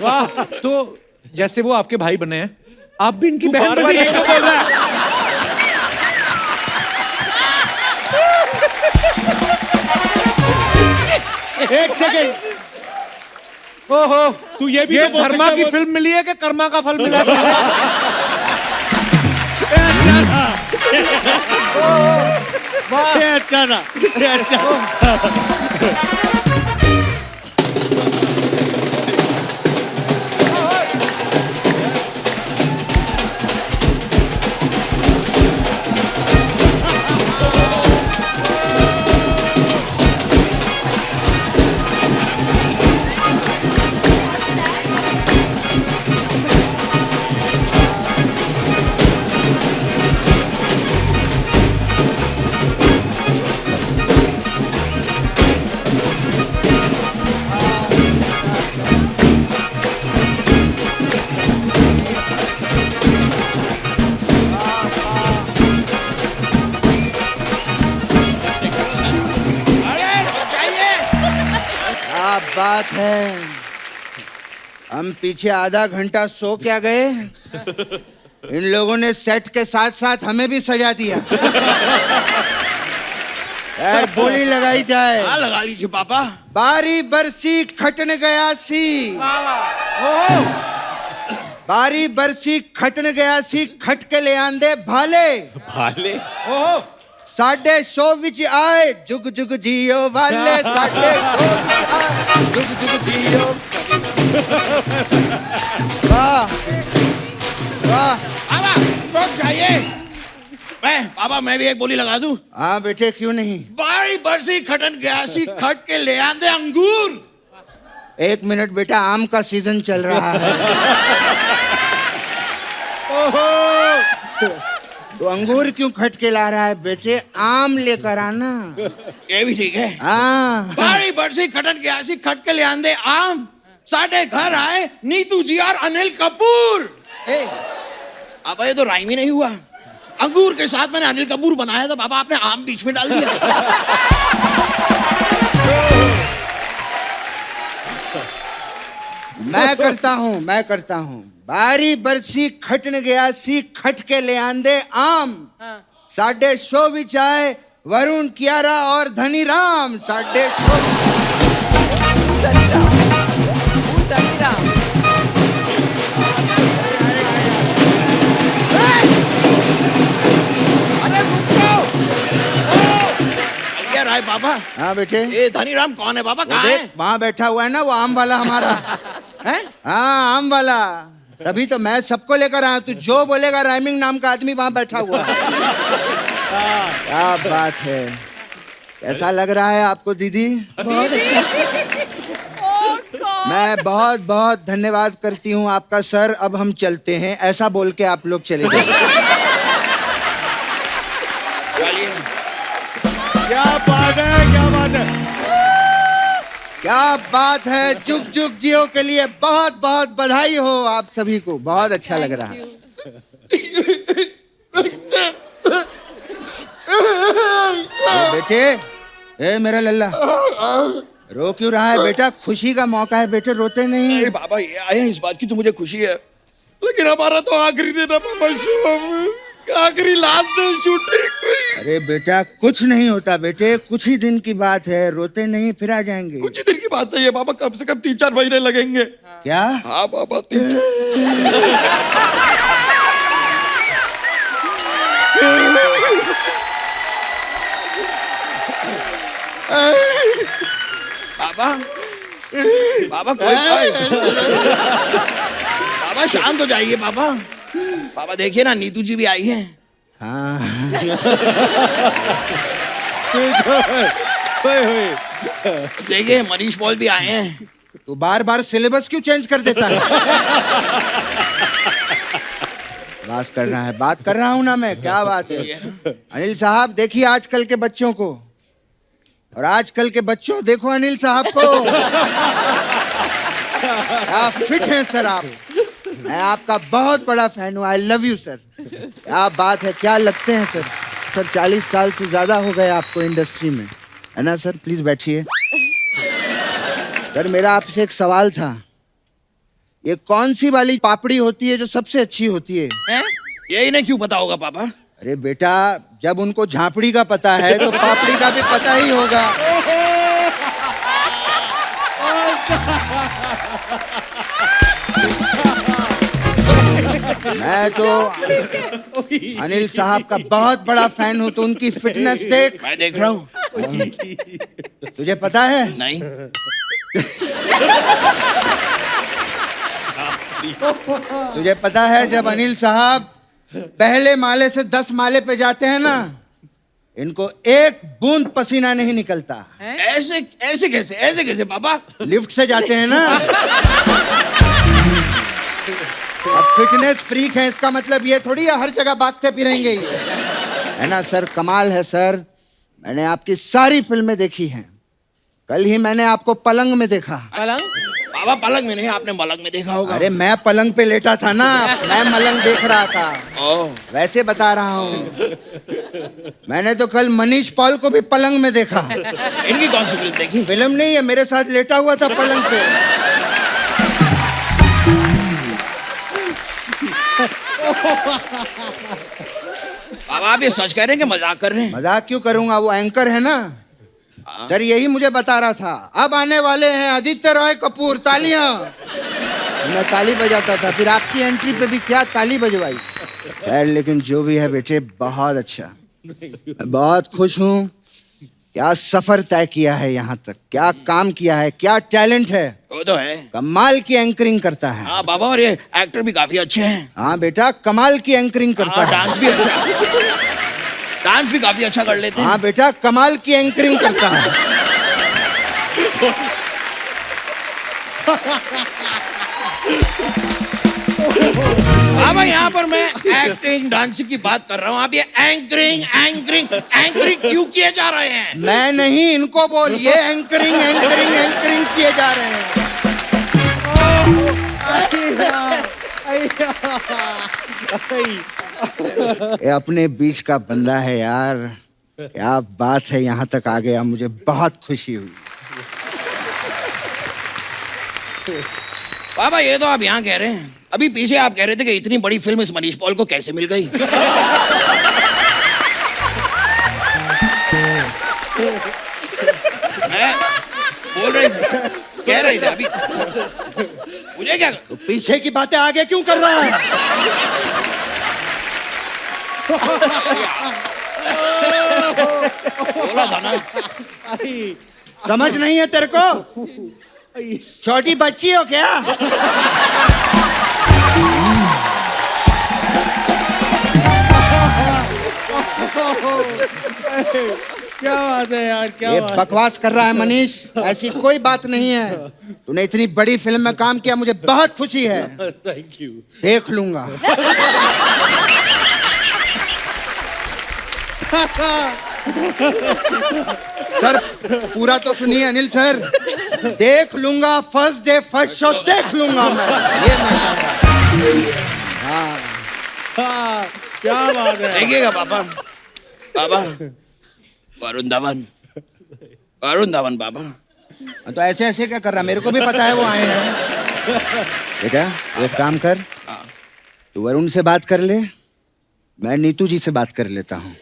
A: वाह, तो जैसे वो आपके भाई बने हैं, आप भी इनकी बहन बन गई, बोल रहा है। एक सेकंड, ओहो,
G: तू ये भी
A: ये
G: तो
A: धर्मा की फिल्म मिली है कि कर्मा का फल मिला है?
G: अच्छा था, अच्छा।
J: बात है। हम पीछे आधा घंटा सो क्या गए, इन लोगों ने सेट के साथ साथ हमें भी सजा दिया। यार बोली लगाई जाए।
H: हाँ लगा लीजिए पापा।
J: बारी बरसी खटन गया सी, बारी बरसी खटन गया सी, खट के ले आंदे भाले
C: भाले।
J: ओहो 150 विच आए जुग जुग जियो वाले, 150 आए जुग जुग जियो। वाह वाह।
H: पापा रुक जाइए। पापा मैं भी एक बोली लगा दूं?
J: हाँ बेटे क्यों नहीं।
H: बारी बरसी खटन गयासी, खट के ले आंदे अंगूर।
J: 1 मिनट बेटा, आम का सीजन चल रहा है। तो अंगूर क्यों खट के ला रहा है बेटे, आम लेकर आना।
H: ये भी ठीक है।
J: हाँ
H: बारी बरसी खटन गयासी, खट के ले आंदे आम, साढ़े घर आए नीतू जी और अनिल कपूर। अब ये तो राइम ही नहीं हुआ। अंगूर के साथ मैंने अनिल कपूर बनाया था, पापा आपने आम बीच में डाल दिया।
J: मैं करता हूँ। बारी बरसी खटन गया सी, खट के ले आंदे आम, 150 विच आए वरुण कियारा और धनी राम। 150
H: राय पापा।
J: हाँ बेटे।
H: ये धनीराम कौन है पापा, कहाँ है?
J: वहाँ बैठा हुआ है ना, वो आम वाला हमारा है। हाँ आम वाला, तभी तो मैं सबको लेकर आया। तू जो बोलेगा राइमिंग नाम का आदमी वहाँ बैठा हुआ है। क्या बात है। कैसा लग रहा है आपको दीदी?
F: बहुत अच्छा।
J: मैं बहुत बहुत धन्यवाद करती हूँ आपका सर। अब हम चलते हैं, ऐसा बोल के आप लोग चले जाइए।
A: क्या बात है, क्या बात है,
J: क्या बात है। जुग जुग जियो के लिए बहुत बहुत बधाई हो आप सभी को। बहुत अच्छा लग रहा है। बेटे, ए मेरा लल्ला, रो क्यों रहा है बेटा? खुशी का मौका है बेटे, रोते नहीं।
H: अरे बाबा ये आए हैं, इस बात की तो मुझे खुशी है, लेकिन हमारा तो आखिरी दिन है पापा, शो आखिरी लास्ट डे शूटिंग।
J: अरे बेटा कुछ नहीं होता बेटे, कुछ ही दिन की बात है, रोते नहीं, फिर आ जाएंगे।
H: कुछ ही दिन की बात है ये पापा, कम से कम 3-4 महीने लगेंगे।
J: क्या?
H: हाँ पापा। पापा पापा कोई पापा शांत हो जाइए पापा। पापा देखिए ना, नीतू जी भी आई हैं।
J: हाँ
H: देखिए मनीष पॉल भी आए हैं।
J: तो बार बार सिलेबस क्यों चेंज कर देता है? बात कर रहा है, बात कर रहा हूं ना मैं। क्या बात है अनिल साहब, देखिए आजकल के बच्चों को, और आजकल के बच्चों देखो अनिल साहब को। क्या फिट हैं सर आप। मैं आपका बहुत बड़ा फैन हूँ। आई लव यू सर। क्या बात है, क्या लगते हैं सर। सर 40 साल से ज्यादा हो गए आपको इंडस्ट्री में, है ना सर? प्लीज बैठिए। सर मेरा आपसे एक सवाल था, ये कौन सी वाली पापड़ी होती है जो सबसे अच्छी होती है?
H: ये इन्हें क्यों पता होगा पापा?
J: अरे बेटा, जब उनको झांपड़ी का पता है तो पापड़ी का भी पता ही होगा। मैं तो अनिल साहब का बहुत बड़ा फैन हूँ, तो उनकी फिटनेस देख।
H: मैं देख रहा हूँ।
J: तुझे पता है?
H: नहीं।
J: तुझे पता है जब अनिल साहब पहले माले से 10 माले पे जाते हैं ना, इनको एक बूंद पसीना नहीं निकलता।
H: ऐसे ऐसे कैसे पापा?
J: लिफ्ट से जाते हैं ना। अब फिटनेस फ्रीक है, इसका मतलब ये थोड़ी है हर जगह भागते फिरेंगे ये, है ना सर? कमाल है सर। मैंने आपकी सारी फिल्में देखी हैं। कल ही मैंने आपको पलंग में देखा।
B: पलंग?
H: पापा पलंग में नहीं, आपने मलंग में देखा होगा।
J: अरे मैं पलंग पे लेटा था ना, मैं मलंग देख रहा था। वैसे बता रहा हूँ। मैंने तो कल मनीष पॉल को भी पलंग में देखा।
H: इनकी कौन सी फिल्म देखी?
J: फिल्म नहीं है, मेरे साथ लेटा हुआ था पलंग पे।
H: अब आप ये सच कह रहे हैं कि मजाक कर रहे हैं?
J: मजाक क्यों करूंगा, वो एंकर है ना सर, यही मुझे बता रहा था। अब आने वाले हैं आदित्य रॉय कपूर, तालियां। मैं ताली बजाता था, फिर आपकी एंट्री पे भी क्या ताली बजवाई। खैर, लेकिन जो भी है बेटे, बहुत अच्छा, मैं बहुत खुश हूँ। क्या सफर तय किया है यहाँ तक, क्या काम किया है, क्या टैलेंट है।
H: वो तो है,
J: कमाल की एंकरिंग करता है।
H: हाँ बाबा, और ये एक्टर भी काफी अच्छे हैं।
J: हाँ बेटा, कमाल की एंकरिंग करता है।
H: डांस भी अच्छा, डांस भी काफी अच्छा कर लेते हैं।
J: हाँ बेटा, कमाल की एंकरिंग करता है।
H: बाबा, यहाँ पर मैं एक्टिंग डांसिंग की बात कर रहा हूँ, आप ये एंकरिंग एंकरिंग एंकरिंग क्यों किए जा रहे हैं?
J: मैं नहीं, इनको बोल, ये एंकरिंग एंकरिंग एंकरिंग किए जा रहे हैं। ये अपने बीच का बंदा है यार, क्या बात है, यहाँ तक आ गया, मुझे बहुत खुशी हुई।
H: बाबा, ये तो आप यहाँ कह रहे हैं, अभी पीछे आप कह रहे थे कि इतनी बड़ी फिल्म इस मनीष पॉल को कैसे मिल गई। मैं बोल रही कह रही थी अभी, मुझे क्या
J: तो पीछे की बातें आगे क्यों कर रहा है?
H: बोला था ना।
J: समझ नहीं है तेरे को? छोटी बच्ची हो क्या?
A: क्या बात है यार, क्या
J: ये
A: बात है।
J: बकवास कर रहा है मनीष, ऐसी कोई बात नहीं है। तूने इतनी बड़ी फिल्म में काम किया, मुझे बहुत खुशी है।
G: Thank you.
J: देख लूंगा। सर, पूरा तो सुनिए अनिल सर। देख लूंगा, फर्स्ट डे फर्स्ट शो देख लूंगा मैं। ये मैं
A: हाँ, क्या बात है।
H: देखिएगा पापा, बाबा, वरुण धवन, वरुण धवन बाबा।
J: तो ऐसे ऐसे क्या कर रहा, मेरे को भी पता है वो आए हैं। बेटा, एक काम कर, तू वरुण से बात कर ले, मैं नीतू जी से बात कर लेता हूँ।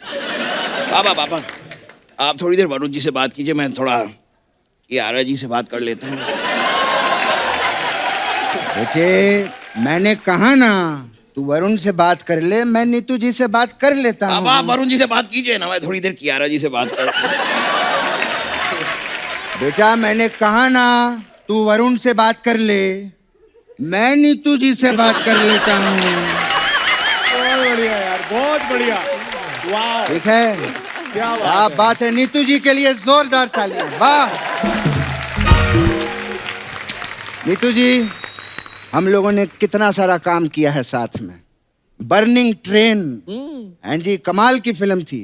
H: बाबा बाबा, आप थोड़ी देर वरुण जी से बात कीजिए, मैं थोड़ा कियारा जी से बात कर लेता हूँ।
J: बेटे, मैंने कहा ना, तू वरुण से बात कर ले, मैं नीतू जी से बात कर लेता हूँ।
H: बाबा, आप वरुण जी से बात कीजिए ना, मैं थोड़ी देर कियारा जी से बात कर।
J: बेटा, मैंने कहा ना, तू वरुण से बात कर ले, मैं नीतू जी से बात कर लेता हूँ।
A: बहुत बढ़िया यार, बहुत बढ़िया। वाह,
J: ठीक है, क्या बात है। नीतू जी के लिए जोरदार तालियां। वाह नीतू जी, हम लोगों ने कितना सारा काम किया है साथ में। बर्निंग ट्रेन, हैं जी, कमाल की फिल्म थी।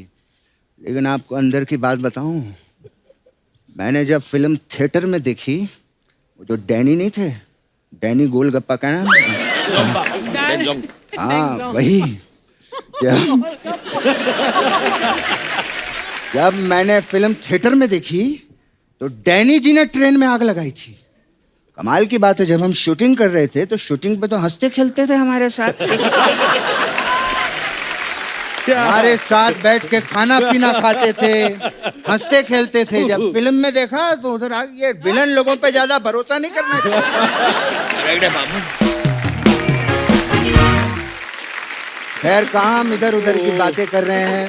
J: लेकिन आपको अंदर की बात बताऊं, मैंने जब फिल्म थिएटर में देखी, वो जो डैनी नहीं थे, डैनी गोलगप्पा का नाम, हाँ वही, जब मैंने फिल्म थिएटर में देखी तो डैनी जी ने ट्रेन में आग लगाई थी। कमाल की बात है, जब हम शूटिंग कर रहे थे तो शूटिंग पे तो हंसते खेलते थे हमारे साथ। हमारे साथ बैठ के खाना पीना खाते थे, हंसते खेलते थे। जब फिल्म में देखा तो उधर आ ये विलन लोगों पे ज्यादा भरोसा नहीं करना चाहिए। खैर, कहाँ हम इधर उधर की बातें कर रहे हैं।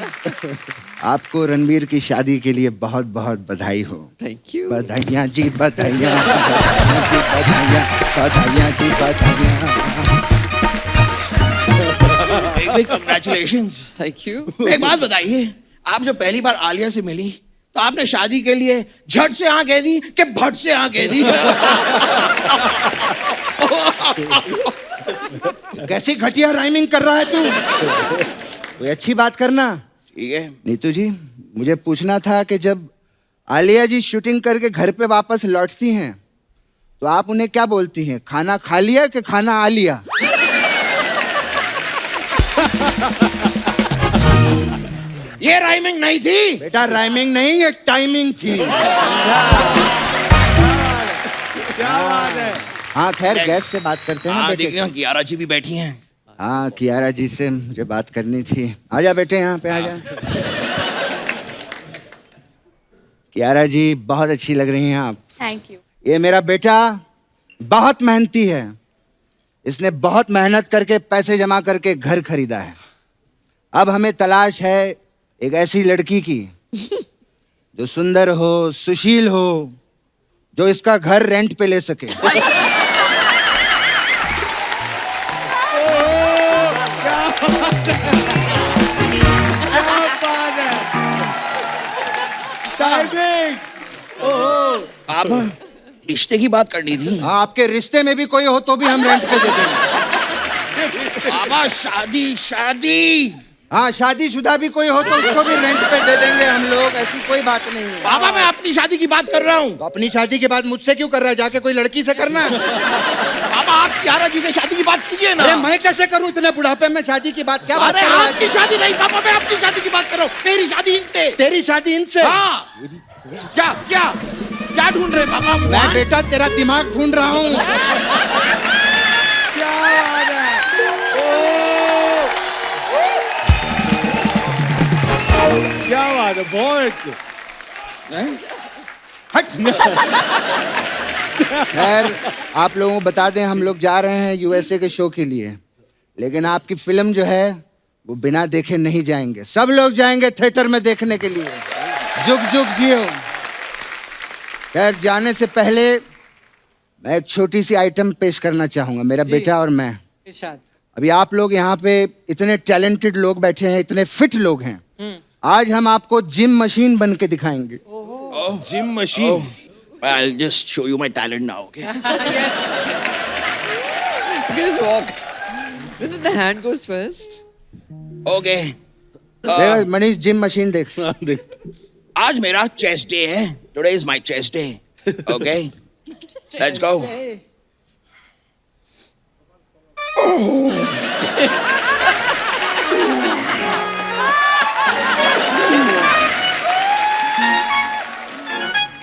J: आपको रणबीर की शादी के लिए बहुत बहुत बधाई हो।
I: Thank you.
J: बधाइयाँ जी, बधाइयाँ, बधाइयाँ, बधाइयाँ जी, बधाइयाँ।
H: कंग्रेचुलेशंस।
I: Thank you.
H: एक बात बताइए, आप जब पहली बार आलिया से मिली तो आपने शादी के लिए झट से हाँ कह दी कि भट से हाँ कह दी?
J: कैसी घटिया राइमिंग कर रहा है तू? कोई अच्छी बात करना।
H: ठीक है
J: नीतू जी, मुझे पूछना था कि जब आलिया जी शूटिंग करके घर पे वापस लौटती हैं तो आप उन्हें क्या बोलती हैं? खाना खा लिया कि खाना आ लिया?
H: ये राइमिंग नहीं थी
J: बेटा, राइमिंग नहीं, ये टाइमिंग थी।
A: क्या बात है।
J: हाँ खैर, गेस्ट से बात करते हैं ना
H: हाँ,
J: बेटे।
H: देखिए कियारा जी भी बैठी हैं।
J: हाँ, कियारा जी से मुझे बात करनी थी। आजा बेटे, यहाँ पे आजा। कियारा जी, बहुत अच्छी लग रही हैं आप।
D: Thank you.
J: ये मेरा बेटा बहुत मेहनती है। इसने बहुत मेहनत करके पैसे जमा करके घर खरीदा है। अब हमें तलाश है एक ऐसी लड़की की जो सुंदर हो, सुशील हो, जो इसका घर रेंट पे ले सके।
H: आप रिश्ते की बात करनी थी।
J: हाँ, आपके रिश्ते में भी कोई हो तो भी हम रेंट पे दे देंगे।
H: बाबा शादी शादी।
J: हाँ, शादीशुदा भी कोई हो तो उसको भी रेंट पे दे देंगे हम लोग, ऐसी कोई बात नहीं है।
H: बाबा मैं अपनी शादी की बात कर रहा हूँ।
J: तो अपनी शादी के बाद मुझसे क्यों कर रहा है? जाके कोई लड़की से करना है।
H: बाबा आप कियारा जी से शादी की बात कीजिए ना।
J: अरे मैं कैसे करूं इतने बुढ़ापे में शादी की बात? क्या बात
H: अरे
J: कर रहा है?
H: आपकी शादी नहीं बाबा, मैं अपनी शादी की बात कर रहा हूँ। मेरी शादी इनसे।
J: तेरी शादी इनसे?
H: हाँ। क्या क्या क्या ढूंढ रहे बाबा?
J: मैं बेटा तेरा दिमाग ढूंढ रहा हूँ।
A: क्या बात है। क्या बात है, बहुत।
J: खैर, आप लोगों को बता दें, हम लोग जा रहे हैं यूएसए के शो के लिए, लेकिन आपकी फिल्म जो है वो बिना देखे नहीं जाएंगे। सब लोग जाएंगे थिएटर में देखने के लिए। जुग जुग जियो। खैर, जाने से पहले मैं एक छोटी सी आइटम पेश करना चाहूंगा, मेरा बेटा और मैं।
B: इरशाद।
J: अभी आप लोग यहाँ पे इतने टैलेंटेड लोग बैठे हैं, इतने फिट लोग हैं। आज हम आपको जिम मशीन बन के दिखाएंगे।
G: Gym machine.
H: I'll just show you my talent now, okay?
I: You can just walk. Then the hand goes first.
H: Okay.
J: देख मनीष, जिम मशीन देख।
H: आज मेरा चेस्ट डे है। Today is my chest day. Okay? Let's go.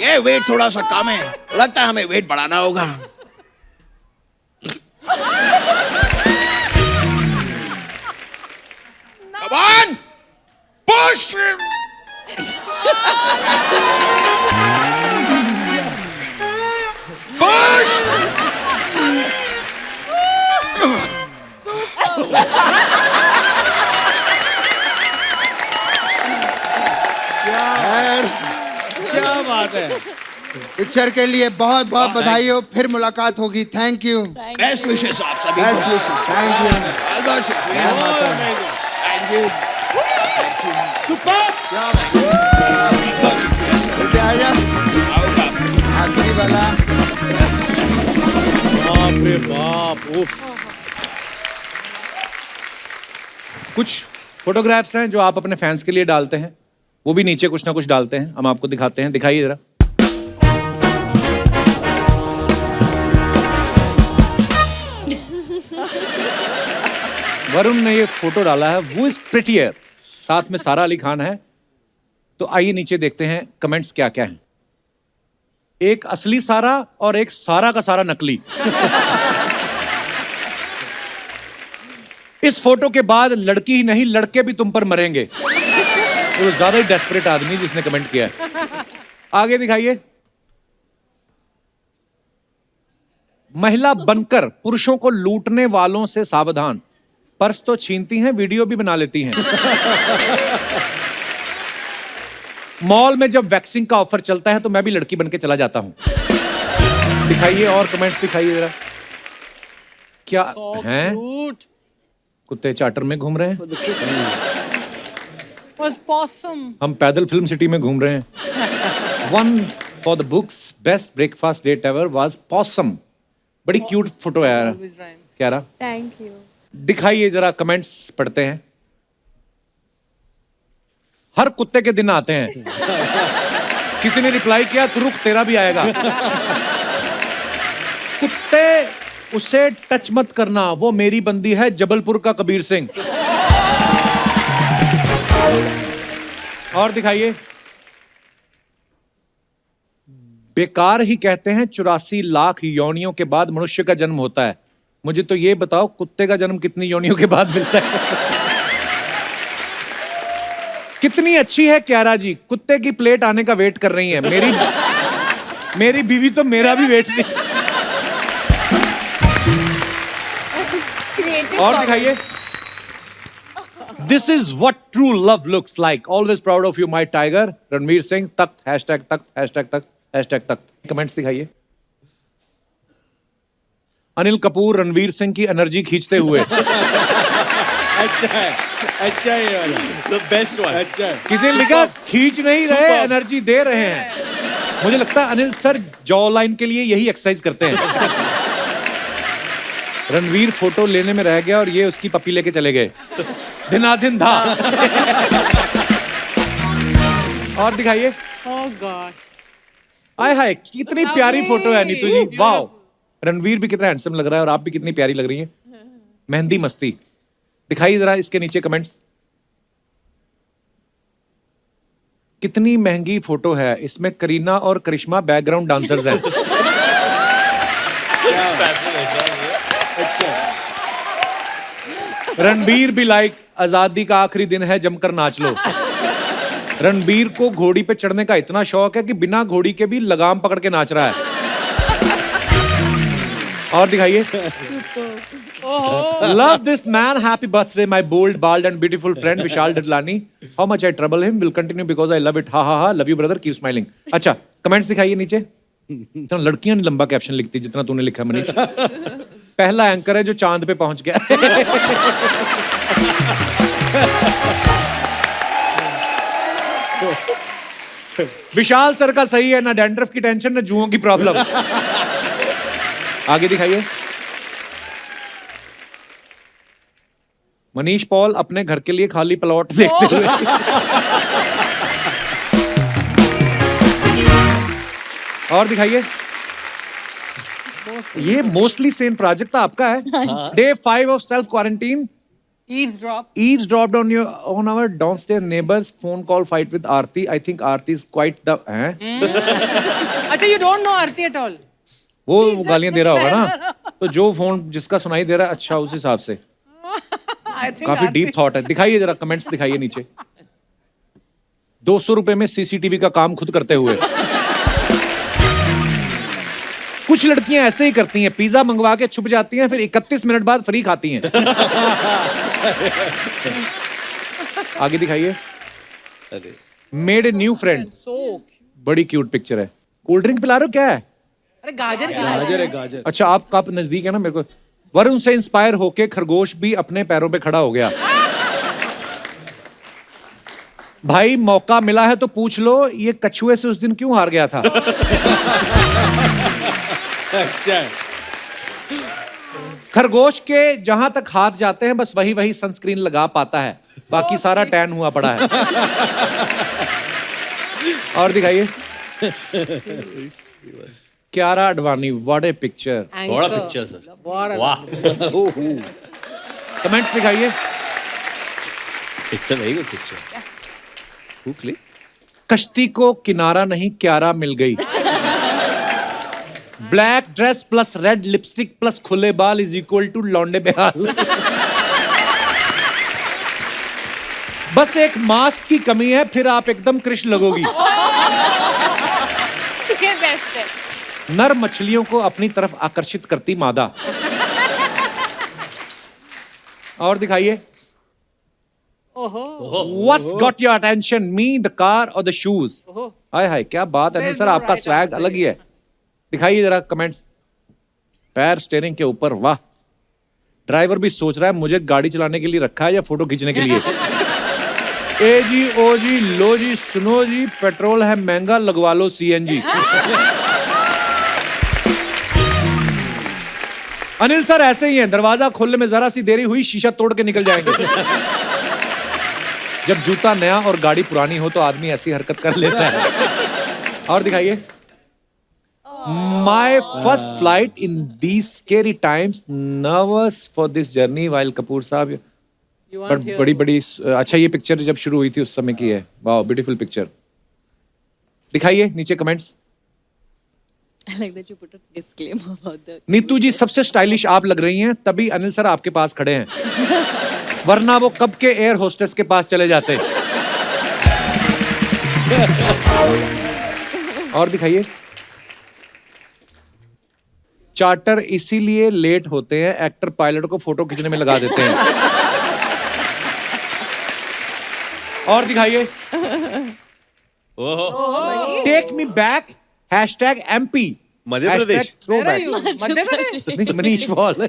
H: ये वेट थोड़ा सा कम है, लगता है हमें वेट बढ़ाना होगा। Come on! Push! Push!
A: क्या बात है।
J: पिक्चर के लिए बहुत बहुत बधाई हो। फिर मुलाकात होगी। Thank you.
H: बेस्ट विशेस आप सभी
J: बेस्ट
H: को।
J: विशेस। Thank you.
H: बहुत शुक्रिया। Thank you.
A: सुपर।
H: बहुत शुक्रिया सर।
J: बेटे आजा।
H: आऊंगा।
J: आखिरी वाला।
G: बाप रे बाप। उफ।
A: कुछ फोटोग्राफ्स हैं जो आप अपने फैंस के लिए डालते हैं, वो भी नीचे कुछ ना कुछ डालते हैं, हम आपको दिखाते हैं। दिखाइए जरा। वरुण ने ये फोटो डाला है, वो इज प्रिटियर, साथ में सारा अली खान है। तो आइए नीचे देखते हैं कमेंट्स क्या क्या हैं। एक असली सारा और एक सारा का सारा नकली। इस फोटो के बाद लड़की ही नहीं लड़के भी तुम पर मरेंगे। तो ज्यादा ही डेस्परेट आदमी जिसने कमेंट किया है। आगे दिखाइए। महिला बनकर पुरुषों को लूटने वालों से सावधान, पर्स तो छीनती हैं, वीडियो भी बना लेती हैं। मॉल में जब वैक्सिंग का ऑफर चलता है तो मैं भी लड़की बन के चला जाता हूं। दिखाइए और कमेंट्स दिखाइए जरा। क्या हैं? कुत्ते चार्टर में घूम रहे हैं।
B: Was possum.
A: हम पैदल फिल्म सिटी में घूम रहे हैं। One for the books best breakfast date ever was pawsome. बड़ी क्यूट फोटो है यार। क्या रहा?
D: Thank you.
A: दिखाइए जरा, कमेंट्स पढ़ते हैं। हर कुत्ते के दिन आते हैं। किसी ने रिप्लाई किया, तू रुक तेरा भी आएगा। कुत्ते उसे टच मत करना, वो मेरी बंदी है, जबलपुर का कबीर सिंह। और दिखाइए। बेकार ही कहते हैं 84 लाख योनियों के बाद मनुष्य का जन्म होता है। मुझे तो ये बताओ कुत्ते का जन्म कितनी योनियों के बाद मिलता है? कितनी अच्छी है क्यारा जी, कुत्ते की प्लेट आने का वेट कर रही है। मेरी बीवी तो मेरा भी वेट नहीं। और दिखाइए। This is what true love looks like. Always proud of you, my tiger. Ranveer Singh Takht #Takht #Takht comments दिखाइए। अनिल कपूर रणवीर सिंह की एनर्जी खींचते हुए।
G: अच्छा है ये वाला,
C: द बेस्ट वन।
G: अच्छा है।
A: किसी ने लिखा खींच नहीं रहे, एनर्जी दे रहे हैं। मुझे लगता है अनिल सर जॉ लाइन के लिए यही एक्सरसाइज करते हैं। रणवीर फोटो लेने में रह गया और ये उसकी पप्पी लेके चले गए। दिनादिन था। और दिखाइए।
B: Oh gosh.
A: आय हाय कितनी प्यारी फोटो है नीतू जी, वाओ। रणवीर भी कितना हैंडसम लग रहा है और आप भी कितनी प्यारी लग रही हैं। मेहंदी मस्ती। दिखाइए जरा इसके नीचे कमेंट्स। कितनी महंगी फोटो है, इसमें करीना और करिश्मा बैकग्राउंड डांसर्स हैं। रणबीर भी लाइक आजादी का आखिरी दिन है जमकर नाच लो। रणबीर को घोड़ी पे चढ़ने का इतना शौक है कि बिना घोड़ी के भी लगाम पकड़ के नाच रहा है। और दिखाइए। Love this man. Happy birthday, my bold, bald and beautiful friend Vishal Dadlani. How much I trouble him will continue because I love it. Ha ha ha. Love you brother. Keep smiling. अच्छा, कमेंट्स दिखाइए नीचे। इतना लड़कियां नहीं लंबा कैप्शन लिखती जितना तूने लिखा मनीष। पहला एंकर है जो चांद पे पहुंच गया। विशाल सर का सही है, ना डैंड्रफ की टेंशन ना जुओं की प्रॉब्लम। आगे दिखाइए। मनीष पॉल अपने घर के लिए खाली प्लॉट देखते हुए। और दिखाइए। ये मोस्टली सेन प्रोजेक्ट था आपका है। Day 5 of self quarantine. Eavesdropped on our downstairs neighbor's phone call fight with Aarti. I think Aarti is quite the
B: अच्छा, you don't know Aarti at all.
A: वो गालियां दे रहा होगा ना, तो जो फोन जिसका सुनाई दे रहा है, अच्छा उस हिसाब से।
B: I think
A: काफी
B: Aarti-
A: डीप थॉट है। दिखाइए जरा कमेंट्स दिखाइए नीचे। 200 रुपए में सीसीटीवी का काम खुद करते हुए। कुछ लड़कियां ऐसे ही करती हैं, पिज्जा मंगवा के छुप जाती हैं, फिर 31 मिनट बाद फ्री खाती हैं। आगे दिखाइए। Made a new friend. बड़ी क्यूट पिक्चर है। कोल्ड ड्रिंक पिला रहे हो क्या है?
B: अरे गाजर
G: गाजर।
A: अच्छा आप नजदीक है ना मेरे को। वरुण से इंस्पायर होके खरगोश भी अपने पैरों पे खड़ा हो गया। भाई मौका मिला है तो पूछ लो, ये कछुए से उस दिन क्यों हार गया था?
G: अच्छा है।
A: खरगोश के जहां तक हाथ जाते हैं बस वही सनस्क्रीन लगा पाता है, बाकी सारा टैन हुआ पड़ा है। और दिखाइए। क्यारा अडवाणी, व्हाट ए पिक्चर।
C: बड़ा पिक्चर सर, वाह।
A: कमेंट्स दिखाइए।
C: Picture very good picture.
A: कश्ती को किनारा नहीं क्यारा मिल गई। Black dress plus red lipstick plus खुले बाल इज इक्वल टू लौंडे बेहाल। बस एक मास्क की कमी है, फिर आप एकदम कृष्ण लगोगी।
D: ये बेस्ट है।
A: नर मछलियों को अपनी तरफ आकर्षित करती मादा। और दिखाइए। What's got your attention? Me, the car or the shoes? हाय हाय क्या बात है सर, आपका स्वैग अलग ही है। दिखाइए जरा कमेंट्स। पैर स्टीयरिंग के ऊपर, वाह। ड्राइवर भी सोच रहा है मुझे गाड़ी चलाने के लिए रखा है या फोटो खींचने के लिए। ए जी ओ जी लो जी सुनो जी, पेट्रोल है महंगा, लगवा लो सीएनजी। अनिल सर ऐसे ही हैं, दरवाजा खोलने में जरा सी देरी हुई शीशा तोड़ के निकल जाएंगे। जब जूता नया और गाड़ी पुरानी हो तो आदमी ऐसी हरकत कर लेता है। और दिखाइए। My first flight in these scary times, nervous for this journey while Kapoor साहब।
B: You
A: but
B: weren't here.
A: बड़ी बड़ी अच्छा, ये पिक्चर जब शुरू हुई थी उस समय की है। वाह, ब्यूटीफुल पिक्चर। दिखाइए नीचे comments.
F: I like that you put a disclaimer about that.
A: Neetu ji सबसे स्टाइलिश आप लग रही हैं, तभी अनिल सर आपके पास खड़े हैं, वरना वो कब के एयर होस्टेस के पास चले जाते। और दिखाइए। चार्टर इसीलिए लेट होते हैं, एक्टर पायलट को फोटो खींचने में लगा देते हैं। और दिखाइए। Take me back #MP
C: Madhya Pradesh.
B: Where are you? Madhya Pradesh?
A: Manish Paul.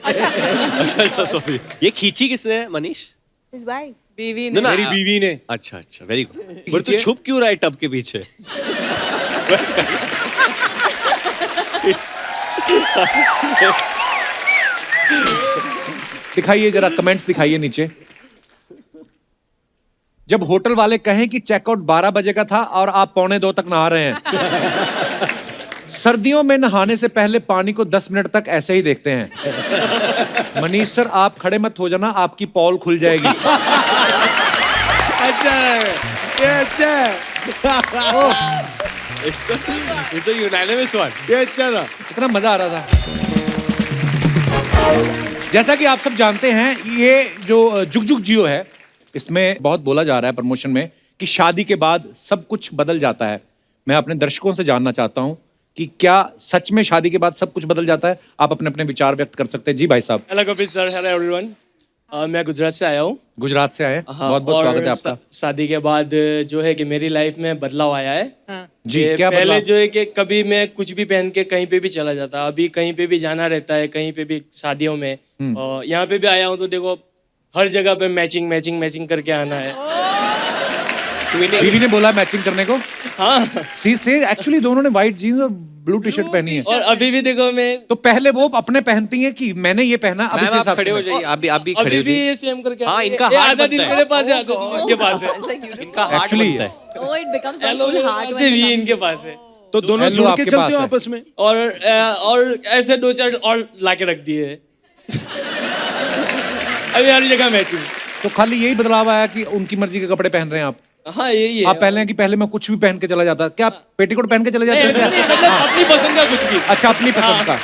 C: ये खींची किसने है, मनीष?
D: His wife.
B: बीवी
C: No,
B: ने।
C: no,
G: मेरी बीवी ने।
C: अच्छा अच्छा, वेरी गुड। पर तू छुप क्यों रहा है टब के पीछे?
A: दिखाइए जरा कमेंट्स दिखाइए नीचे। जब होटल वाले कहें कि चेकआउट 12 बजे का था और आप 1:45 तक नहा रहे हैं। सर्दियों में नहाने से पहले पानी को 10 मिनट तक ऐसे ही देखते हैं। मनीष सर आप खड़े मत हो जाना, आपकी पॉल खुल जाएगी।
G: अच्छा है, ये अच्छा है।
C: It's a unanimous one.
G: ये अच्छा था।
A: कितना मजा आ रहा था। जैसा कि आप सब जानते हैं, ये जो जुग जुग जियो है, इसमें बहुत बोला जा रहा है प्रमोशन में कि शादी के बाद सब कुछ बदल जाता है। मैं अपने दर्शकों से जानना चाहता हूं कि क्या सच में शादी के बाद सब कुछ बदल जाता है? आप अपने अपने विचार व्यक्त कर सकते हैं। जी भाई साहब।
K: Hello Kapil sir, hello everyone. मैं गुजरात से आया हूँ।
A: गुजरात से आए,
K: हाँ,
A: बहुत बहुत
K: और
A: स्वागत है आपका।
K: शादी के बाद जो है कि मेरी लाइफ में बदलाव आया है।
A: जी,
K: कि
A: क्या
K: पहले
A: बदलाव?
K: जो है कि कभी मैं कुछ भी पहन के कहीं पे भी चला जाता, अभी कहीं पे भी जाना रहता है, कहीं पे भी शादियों में। और यहाँ पे भी आया हूँ तो देखो हर जगह पे मैचिंग मैचिंग मैचिंग करके आना है।
A: बीवी ने बोला मैचिंग करने को।
K: हाँ,
A: सी से एक्चुअली दोनों ने व्हाइट जीन्स और ब्लू टी शर्ट पहनी है।
K: और अभी भी देखो मैं
A: तो पहले वो अपने पहनती हैं कि मैंने ये पहना, अब इस हिसाब
C: खड़े हो
A: से।
C: जाइए, आप भी खड़े
K: अभी
C: हो
K: भी
C: जाइए।
K: ये सेम करके
C: हाँ,
K: आना है।
C: इनका
K: ये
C: हाथ
K: आधा दिन
C: बनता है।
K: मेरे पास है, आधा दिन इनके पास है।
C: इनका हार्ट
A: Actually,
C: बनता है।
F: Oh, it becomes a
K: hello
F: full heart when
K: भी
F: they come.
K: इनके पास है।
G: तो दोनों
A: हेलो
G: जुड़ के
A: आपके
G: चलते
A: पास
G: हो
A: है।
G: आपस में।
K: और ऐसे 2-4 और लाके रख दिए। अभी हर जगह मैचिंग।
A: तो खाली यही बदलाव आया कि उनकी मर्जी के कपड़े पहन रहे हैं आप।
K: हाँ, यही है।
A: आप पहले हैं कि पहले मैं कुछ भी पहन के चला जाता, क्या आप पेटीकोट पहन के चले जाते
K: नहीं,
A: हैं?
K: मतलब अपनी पसंद का कुछ भी।
A: अच्छा, अपनी पसंद का।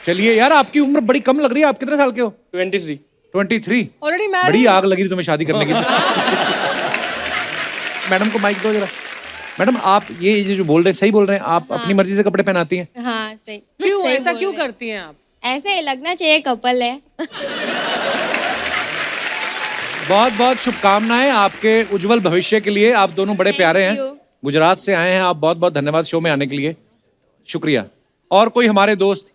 A: चलिए यार, आपकी उम्र बड़ी कम लग रही है। आप कितने साल के हो?
K: 23।
A: 23।
B: Already married?
A: बड़ी आग लगी थी तुम्हें शादी करने की। मैडम को माइक दो जरा। मैडम आप ये जो बोल रहे हैं सही बोल रहे हैं? आप अपनी मर्जी से कपड़े पहनाती हैं?
L: हाँ सही।
B: क्यों
L: सही
B: ऐसा
L: बोल
B: क्यों
L: रहे हैं।
B: करती हैं आप?
L: ऐसे लगना चाहिए कपल है।
A: बहुत बहुत शुभकामनाएं आपके उज्जवल भविष्य के लिए। आप दोनों बड़े प्यारे हैं।
L: you.
A: गुजरात से आए हैं आप, बहुत बहुत धन्यवाद शो में आने के लिए। शुक्रिया। और कोई हमारे दोस्त?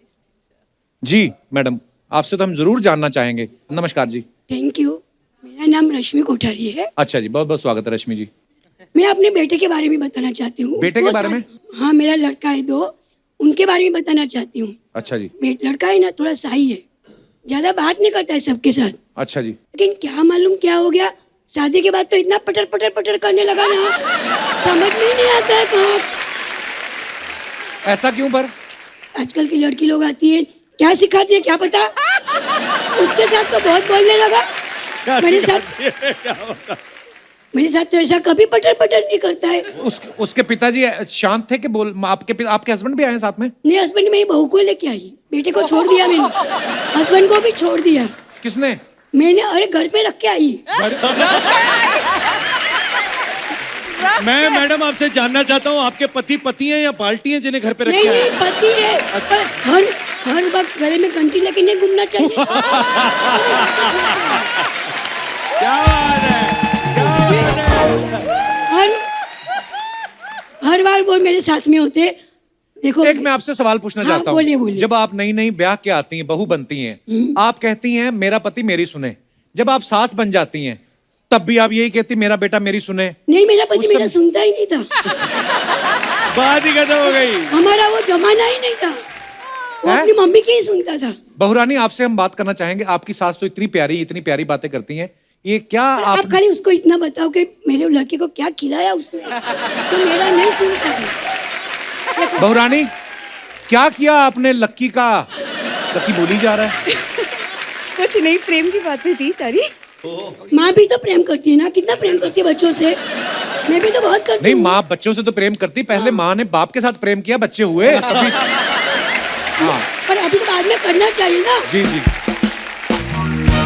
A: जी मैडम, आपसे तो हम जरूर जानना चाहेंगे। नमस्कार जी।
M: Thank you. मेरा नाम रश्मि कोठारी है।
A: अच्छा जी, बहुत बहुत स्वागत है रश्मि जी।
M: मैं अपने बेटे के बारे में बताना चाहती हूँ।
A: बेटे के बारे में?
M: हाँ, मेरा लड़का है 2, उनके बारे में बताना चाहती हूँ।
A: अच्छा जी।
M: लड़का है ना, थोड़ा शाही है, ज्यादा बात नहीं करता है सबके साथ।
A: अच्छा जी।
M: लेकिन क्या मालूम क्या हो गया, शादी के बाद तो इतना पटर पटर पटर करने लगा ना, समझ में ही नहीं आता है कहाँ।
A: ऐसा क्यों पर?
M: आजकल की लड़की लोग आती है, क्या सिखाती है क्या पता, उसके साथ तो बहुत बोलने लगा। मेरे साथ तो ऐसा कभी पटर पटर नहीं करता है।
A: उसके पिताजी शांत थे कि बोल आपके हस्बैंड भी आए साथ में?
M: नहीं, हस्बैंड मेरी बहू को लेके आई, बेटे को छोड़ दिया मैंने, हस्बैंड को भी छोड़ दिया।
A: किसने?
M: मैंने, अरे घर पे रख के आई।
G: मैं मैडम आपसे जानना चाहता हूँ, आपके पति हैं या बाल्टी हैं जिन्हें घर पे रखे
M: नहीं
G: हैं?
M: नहीं, पति है, पर हर वक्त गले में घंटी लेके नहीं घूमना चाहिए।
G: क्या बात है, क्या बात है।
M: हर बार वो मेरे साथ में होते। देखो,
A: एक मैं आपसे सवाल पूछना
M: हाँ,
A: चाहता
M: बोलिए,
A: हूँ।
M: बोलिए।
A: जब आप नई नई ब्याह के आती हैं, बहू बनती हैं, आप कहती हैं मेरा पति मेरी सुने। जब आप सास बन जाती हैं, तब भी आप यही कहती मेरा बेटा मेरी सुने।
M: नहीं, मेरा पति मेरा सुनता ही नहीं था।
G: बात ही खत्म हो गई।
M: हमारा वो जमाना ही नहीं था, वो अपनी मम्मी की ही सुनता था।
A: बहुरानी, आपसे हम बात करना चाहेंगे। आपकी सास तो इतनी प्यारी बातें करती हैं, ये क्या
M: आप खाली उसको इतना बताओ कि मेरे लड़के को क्या खिलाया उसने, तो मेरा नहीं सुनता है।
A: बहुरानी, क्या किया आपने लक्की का? लक्की बोली जा रहा है।
M: कुछ नहीं, प्रेम की बातें थी सारी। माँ भी तो प्रेम करती है ना, कितना प्रेम करती है बच्चों से। मैं भी तो बहुत करती
A: नहीं,
M: हूँ।
A: माँ बच्चों से तो प्रेम करती, पहले माँ ने बाप के साथ प्रेम किया, बच्चे हुए अभी। हाँ
M: पर अभी तो बाद में करना चाहिए ना।
A: जी जी।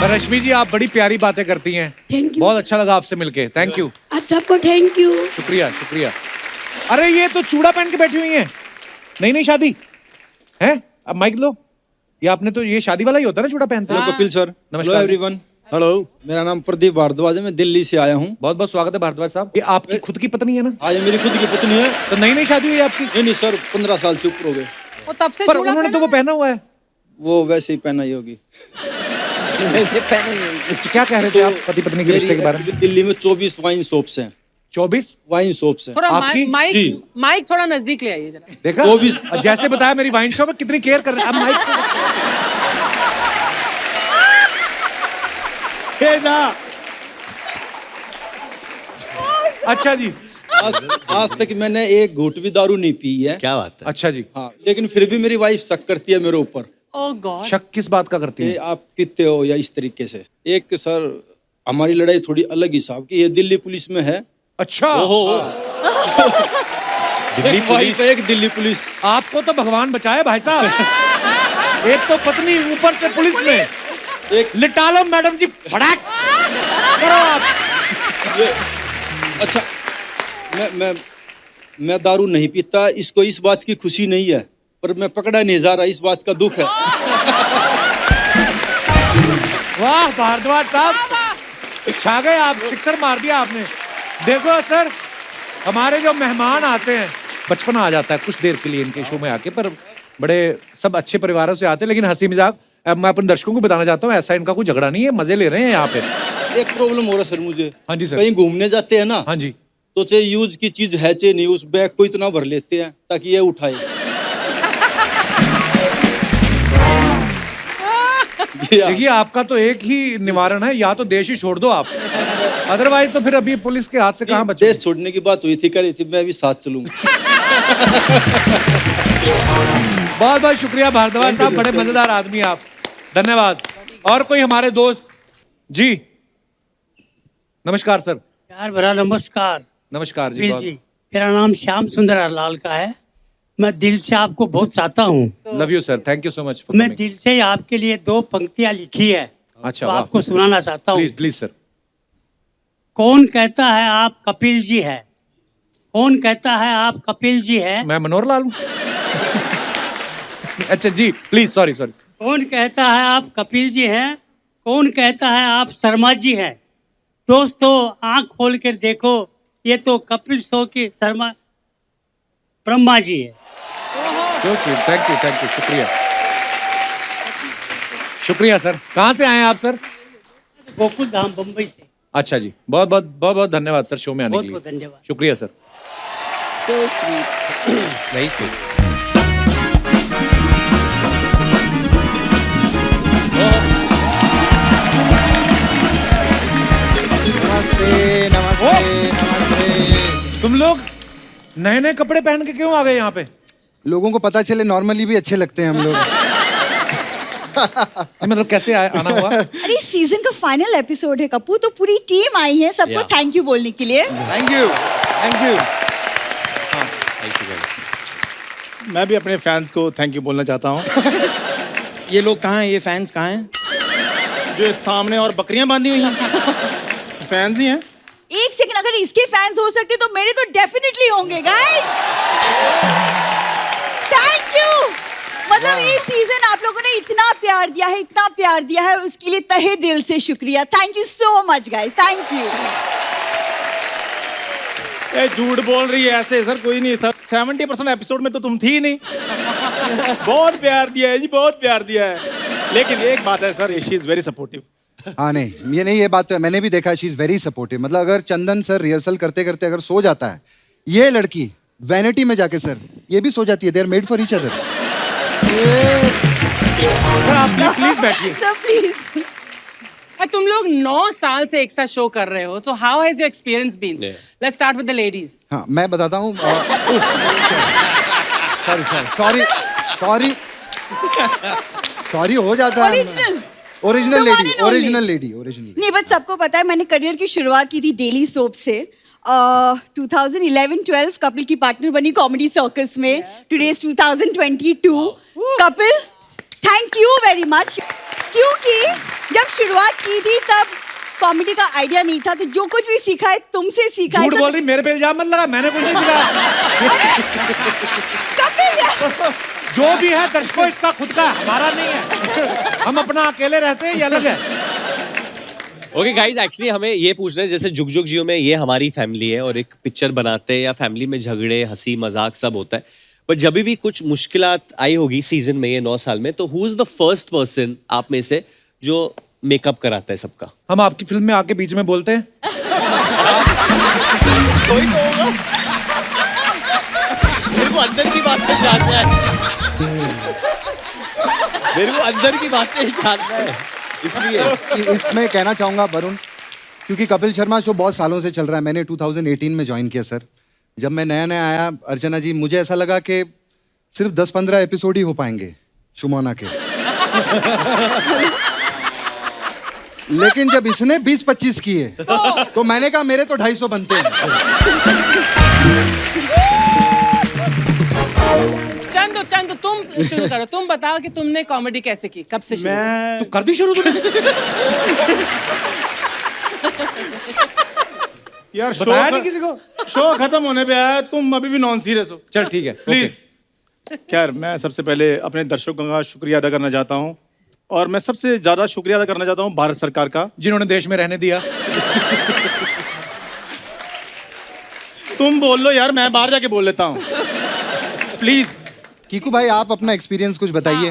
A: पर रश्मि जी, आप बड़ी प्यारी बातें करती हैं।
M: Thank you.
A: बहुत अच्छा लगा आपसे मिलके, थैंक यू।
M: आप सबको थैंक यू।
A: शुक्रिया शुक्रिया। अरे ये तो चूड़ा पहन के बैठी हुई हैं, नई नई शादी है। अब माइक लो, ये आपने तो, ये शादी वाला ही होता है ना चूड़ा पहनते।
N: Hello Kapil sir.
A: नमस्कार।
N: Hello everyone. हेलो, मेरा नाम प्रदीप भारद्वाज है, मैं दिल्ली से आया हूँ।
A: बहुत बहुत स्वागत है भारद्वाज साहब। ये आपकी खुद की पत्नी है ना?
N: हाँ, ये मेरी खुद की पत्नी है।
A: तो नई नई शादी हुई है आपकी?
N: नहीं नहीं सर, 15 साल से ऊपर हो गए।
B: वो तब से
A: पर उन्होंने तो वो पहना हुआ है।
N: वो वैसे ही पहना ही होगी।
I: वैसे पहने ही होगी।
A: तो क्या कह रहे थे आप पति पत्नी के रिश्ते के बारे में?
N: दिल्ली में 24 वाइन शॉप्स हैं।
A: 24
N: वाइन शॉप्स हैं।
B: थोड़ा
A: आपकी?
B: माइक माइक थोड़ा नजदीक ले आइए जरा।
A: देखा?
N: 24
A: जैसे बताया मेरी वाइन शॉप है, कितनी केयर कर रहे हैं। अब माइक अच्छा जी।
N: आज तक मैंने एक घूंट भी दारू नहीं पी है।
C: क्या बात है।
A: अच्छा जी।
N: हाँ, लेकिन फिर भी मेरी वाइफ शक करती है मेरे ऊपर।
B: ओह गॉड।
A: शक किस बात का करती
N: कि
A: है?
N: आप पीते हो या इस तरीके से। एक सर, हमारी लड़ाई थोड़ी अलग हिसाब की, ये दिल्ली पुलिस में है।
A: अच्छा।
N: एक वाइफ है, एक दिल्ली पुलिस।
A: आपको तो भगवान बचाए भाई साहब। एक तो पत्नी, ऊपर से पुलिस में।
N: एक
A: लिटा लो मैडम जी, फटाक करो आप।
N: अच्छा, मैं दारू नहीं पीता, इसको इस बात की खुशी नहीं है, पर मैं पकड़ा नहीं जा रहा, इस बात का दुख है।
A: वाह भारद्वाज साहब, छा गए आप, सिक्सर मार दिया आपने। देखो सर, हमारे जो मेहमान आते हैं, बचपना आ जाता है कुछ देर के लिए इनके शो में आके, पर बड़े सब अच्छे परिवारों से आते हैं, लेकिन हंसी मजाक। अब मैं अपने दर्शकों को बताना चाहता हूँ, ऐसा इनका कोई झगड़ा नहीं है, मजे ले रहे हैं यहाँ पे।
N: एक प्रॉब्लम हो रहा सर मुझे।
A: हाँ जी सर।
N: कहीं घूमने जाते हैं ना।
A: हाँ जी।
N: तो चाहे यूज की चीज है चाहे नहीं, उस बैग को इतना भर लेते हैं ताकि ये उठाए।
A: देखिए, आपका तो एक ही निवारण है, या तो देश ही छोड़ दो आप, अदरवाइज तो फिर अभी पुलिस के हाथ से कहाँ बचे।
N: देश छोड़ने की बात हुई थी, कह रही थी मैं भी साथ चलूंगा।
A: बहुत बहुत शुक्रिया भारद्वाज साहब, बड़े मजेदार आदमी हैं आप, धन्यवाद। और कोई हमारे दोस्त जी? नमस्कार सर।
O: यार बड़ा नमस्कार।
A: नमस्कार जी।
O: जी, मेरा नाम श्याम सुंदर लाल का है। मैं दिल से आपको बहुत चाहता हूँ।
A: Love you sir, thank you so much.
O: मैं दिल से आपके लिए 2 पंक्तियां लिखी है।
A: अच्छा,
O: तो आपको सुनाना चाहता हूँ।
A: Please please sir.
O: कौन कहता है आप कपिल जी है? कौन कहता है आप कपिल जी है?
A: मैं मनोहर लाल हूँ। अच्छा जी, प्लीज, सॉरी सॉरी।
O: कौन कहता है आप कपिल जी हैं? कौन कहता है आप शर्मा जी हैं? दोस्तों आंख खोल कर देखो, ये तो कपिल शो के शर्मा ब्रह्मा जी है।
A: थैंक यू, शुक्रिया शुक्रिया सर। कहाँ से आए हैं आप सर?
O: गोकुल धाम बम्बई से।
A: अच्छा जी, बहुत बहुत बहुत बहुत धन्यवाद सर शो में आने के लिए।
O: बहुत धन्यवाद।
A: शुक्रिया sir.
I: So sweet.
C: Very sweet.
J: नमस्ते नमस्ते नमस्ते।
A: तुम लोग नए नए कपड़े पहन के क्यों आ गए यहाँ पे?
J: लोगों को पता चले नॉर्मली भी अच्छे लगते हैं हम लोग।
A: मतलब कैसे आना हुआ?
P: अरे सीजन का फाइनल एपिसोड है कपूर, तो पूरी टीम आई है सबको थैंक यू बोलने के लिए।
J: Thank you thank you.
Q: मैं भी अपने फैंस को थैंक यू बोलना चाहता हूँ।
J: ये लोग कहाँ हैं? ये फैंस कहाँ हैं?
Q: जो सामने और बकरियां बांधी हुई हैं, फैंस ही हैं।
P: एक सेकंड, अगर इसके फैंस हो सकते तो मेरे तो डेफिनेटली होंगे गाइस। Thank you. मतलब ये सीजन आप लोगों ने इतना प्यार दिया है, इतना प्यार दिया है, उसके लिए तहे दिल से शुक्रिया। Thank you so much guys, thank you.
Q: ए, झूठ बोल रही है ऐसे सर, कोई नहीं सर। 70% एपिसोड में तो तुम थी नहीं। बहुत प्यार दिया है जी, बहुत प्यार दिया है। लेकिन एक बात है sir, she is very supportive.
J: हाँ नहीं, ये नहीं, ये बात तो है, मैंने भी देखा, शी इज वेरी सपोर्टिव। मतलब अगर चंदन सर रिहर्सल करते करते अगर सो जाता है, ये लड़की वैनिटी में जाके सर ये भी सो जाती है। They are made for each other.
A: आप प्लीज बैठिए
P: सर, प्लीज।
B: तुम लोग 9 साल से एक साथ शो कर रहे हो, तो how has your experience been? Let's start with the ladies.
J: हाँ, मैं बताता हूँ। Sorry sorry sorry sorry sorry हो जाता है। Original
P: The one
J: lady,
P: and only.
J: Original lady, original.
P: नहीं बट सबको पता है मैंने करियर की शुरुआत की थी डेली सोप से 2011-12 कपिल की पार्टनर बनी कॉमेडी सर्कस में। Today's 2022 Kapil thank you very much, क्योंकि जब शुरुआत की थी तब कॉमेडी का आइडिया नहीं था, तो जो कुछ भी सीखा है तुमसे सीखा है।
A: झूठ बोल रही, मेरे पे इल्जाम मत लगा, मैंने कुछ नहीं सीखा।
P: कपिल
A: जो भी है दर्शकों इसका खुद का, हमारा नहीं है। हम अपना अकेले रहते हैं, ये अलग है।
C: ओके गाइस, एक्चुअली हमें ये पूछना है, जैसे जुग जुग जियो में ये हमारी फैमिली है और एक पिक्चर बनाते हैं या फैमिली में झगड़े हंसी मजाक सब होता है, पर जब भी कुछ मुश्किलात आई होगी सीजन में ये 9 साल में, तो who is the first person आप में से जो मेकअप कराता है सबका?
A: हम आपकी फिल्म में आके बीच में बोलते हैं।
C: कोई तो होगा। मेरे को अंदर की बातें जानना है, मेरे को अंदर की बातें जानना है, इसलिए
J: इसमें कहना चाहूंगा वरुण, क्योंकि कपिल शर्मा शो बहुत सालों से चल रहा है। मैंने 2018 में ज्वाइन किया सर। जब मैं नया नया आया अर्चना जी, मुझे ऐसा लगा कि सिर्फ 10-15 एपिसोड ही हो पाएंगे शुमोना के। लेकिन जब इसने 20-25 किए तो मैंने कहा मेरे तो 250 बनते हैं।
B: चंदू तुम शुरू करो, तुम बताओ कि तुमने कॉमेडी कैसे की, कब से शुरू?
A: तू कर दी शुरू
Q: यार
A: बताया नहीं किसी को।
Q: शो खत्म होने पे आया, तुम अभी भी नॉन सीरियस हो।
A: चल ठीक है,
Q: प्लीज। खैर, मैं सबसे पहले अपने दर्शकों का शुक्रिया अदा करना चाहता हूँ, और मैं सबसे ज्यादा शुक्रिया अदा करना चाहता हूँ भारत सरकार का,
A: जिन्होंने देश में रहने दिया।
Q: तुम बोल लो यार, मैं बाहर जाके बोल लेता हूँ, प्लीज।
J: कीकू भाई, आप अपना एक्सपीरियंस कुछ बताइए।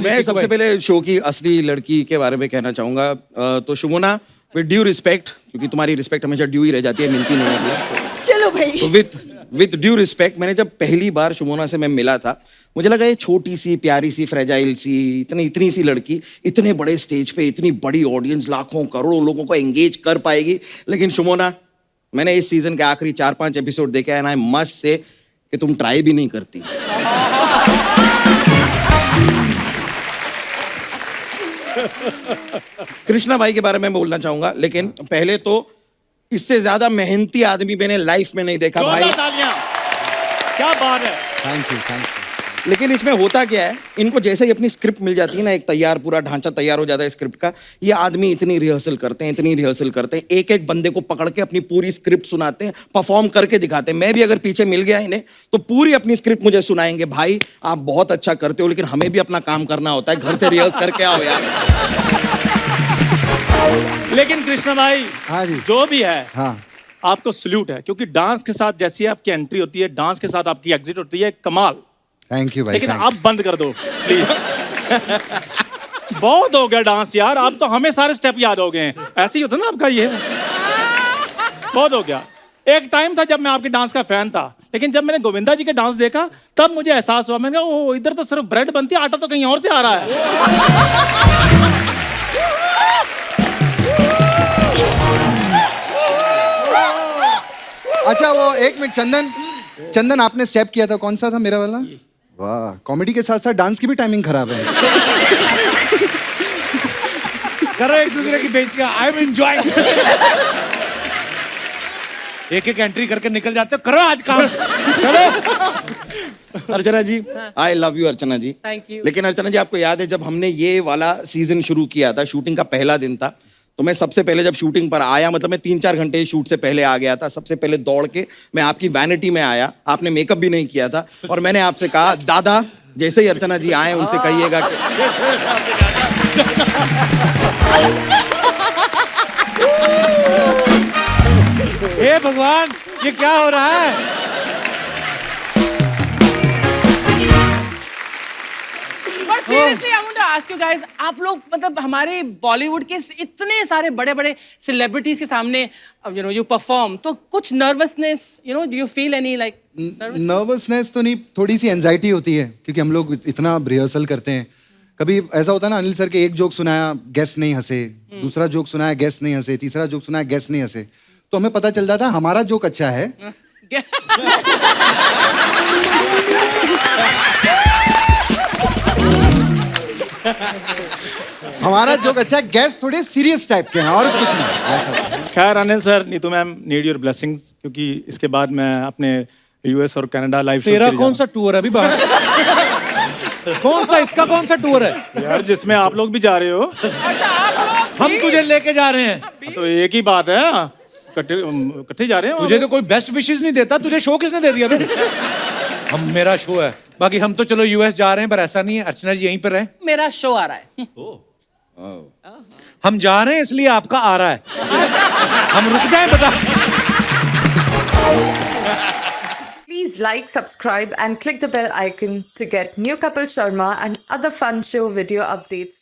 H: मैं सबसे पहले शो की असली लड़की के बारे में कहना चाहूंगा। तो शुमोना, विद ड्यू रिस्पेक्ट, क्योंकि तुम्हारी रिस्पेक्ट हमेशा ड्यू ही रह जाती है, मिलती नहीं है।
P: चलो भाई।
H: तो विद ड्यू रिस्पेक्ट, मैंने जब पहली बार शुमोना से मैं मिला था, मुझे लगा ये छोटी सी प्यारी सी फ्रेजाइल सी इतनी सी लड़की इतने बड़े स्टेज पे इतनी बड़ी ऑडियंस लाखों करोड़ों लोगों को एंगेज कर पाएगी। लेकिन शुमोना, मैंने इस सीजन के आखिरी 4-5 एपिसोड देखे हैं ना, मस्त से कि तुम ट्राई भी नहीं करती। कृष्णा भाई के बारे में बोलना चाहूंगा, लेकिन पहले तो इससे ज्यादा मेहनती आदमी मैंने लाइफ में नहीं देखा भाई।
Q: क्या बात है।
J: Thank you.
H: लेकिन इसमें होता क्या है, इनको जैसे ही अपनी स्क्रिप्ट मिल जाती है ना, एक तैयार पूरा ढांचा तैयार हो जाता है स्क्रिप्ट का, ये आदमी इतनी रिहर्सल करते हैं, एक एक बंदे को पकड़ के अपनी पूरी स्क्रिप्ट सुनाते हैं, परफॉर्म करके दिखाते हैं। मैं भी अगर पीछे मिल गया इन्हें तो पूरी अपनी स्क्रिप्ट मुझे सुनाएंगे, भाई आप बहुत अच्छा करते हो, लेकिन हमें भी अपना काम करना होता है, घर से रिहर्स करके आओ यार।
Q: लेकिन कृष्णा भाई,
J: हाँ जी,
Q: जो भी है,
J: हाँ,
Q: आपको सल्यूट है, क्योंकि डांस के साथ जैसी आपकी एंट्री होती है, डांस के साथ आपकी एग्जिट होती है, कमाल।
J: थैंक यू भाई।
Q: लेकिन आप बंद कर दो प्लीज। बहुत हो गया डांस यार, आप तो हमें सारे स्टेप याद हो गए हैं। ऐसे ही होता ना आपका, ये बहुत हो गया। एक टाइम था जब मैं आपके डांस का फैन था, लेकिन जब मैंने गोविंदा जी के डांस देखा तब मुझे एहसास हुआ, मैंने कहा ओ इधर तो सिर्फ ब्रेड बनती है, आटा तो कहीं और से आ रहा है।
J: अच्छा, वो एक मिनट, चंदन आपने स्टेप किया था, कौन सा था मेरा वाला? वाह, कॉमेडी के साथ साथ डांस की भी टाइमिंग खराब है।
A: करो एक दूसरे की बेइज्जती, आई एम एंजॉयिंग। एक एक एंट्री करके निकल जाते हो, करो आज काम, करो।
H: Archana ji, I love you Archana ji.
B: Thank you.
H: लेकिन अर्चना जी, आपको याद है जब हमने ये वाला सीजन शुरू किया था, शूटिंग का पहला दिन था, तो मैं सबसे पहले जब शूटिंग पर आया, मतलब मैं 3-4 घंटे शूट से पहले आ गया था, सबसे पहले दौड़ के मैं आपकी वैनिटी में आया, आपने मेकअप भी नहीं किया था, और मैंने आपसे कहा दादा जैसे ही अर्चना जी आए उनसे कहिएगा कि
A: हे भगवान, ये क्या हो रहा है?
B: But seriously, I want to ask you guys, आप लोग मतलब हमारे बॉलीवुड के इतने सारे बड़े-बड़े सेलिब्रिटीज के सामने, you perform, तो कुछ nervousness, do you feel any like
J: nervousness तो नहीं, थोड़ी सी एंजाइटी होती है, क्योंकि हम लोग इतना रिहर्सल करते हैं। कभी ऐसा होता है ना, अनिल सर के एक जोक सुनाया, गेस्ट नहीं हंसे, दूसरा जोक सुनाया, गेस्ट नहीं हंसे, तीसरा जोक सुनाया, गेस्ट नहीं हंसे, तो हमें पता चल जाता है हमारा जोक अच्छा है। हमारा जोक अच्छा है, गेस्ट थोड़े सीरियस टाइप के हैं और कुछ नहीं ऐसा।
Q: खैर Anil sir, Neetu ma'am, need your blessings, क्योंकि इसके बाद मैं अपने यूएस और कनाडा लाइव शोज
A: तेरा कौन सा टूर है अभी बाहर? कौन सा, इसका कौन सा टूर है
Q: यार जिसमें आप लोग भी जा रहे हो?
A: हम तुझे लेके जा रहे हैं।
Q: तो एक ही बात है, इकट्ठे जा रहे हैं।
A: तुझे तो कोई बेस्ट विशेस नहीं देता, तुझे शो किसने दे दिया अभी? हम, मेरा शो है, बाकी हम तो चलो यूएस जा रहे हैं, पर ऐसा नहीं है अर्चना जी यहीं पर रहे।
B: मेरा शो आ रहा है।
A: हम जा रहे हैं इसलिए आपका आ रहा है। हम रुक जाए बता।
R: Please like, subscribe and click the bell icon to get new Kapil Sharma and other fun show video updates.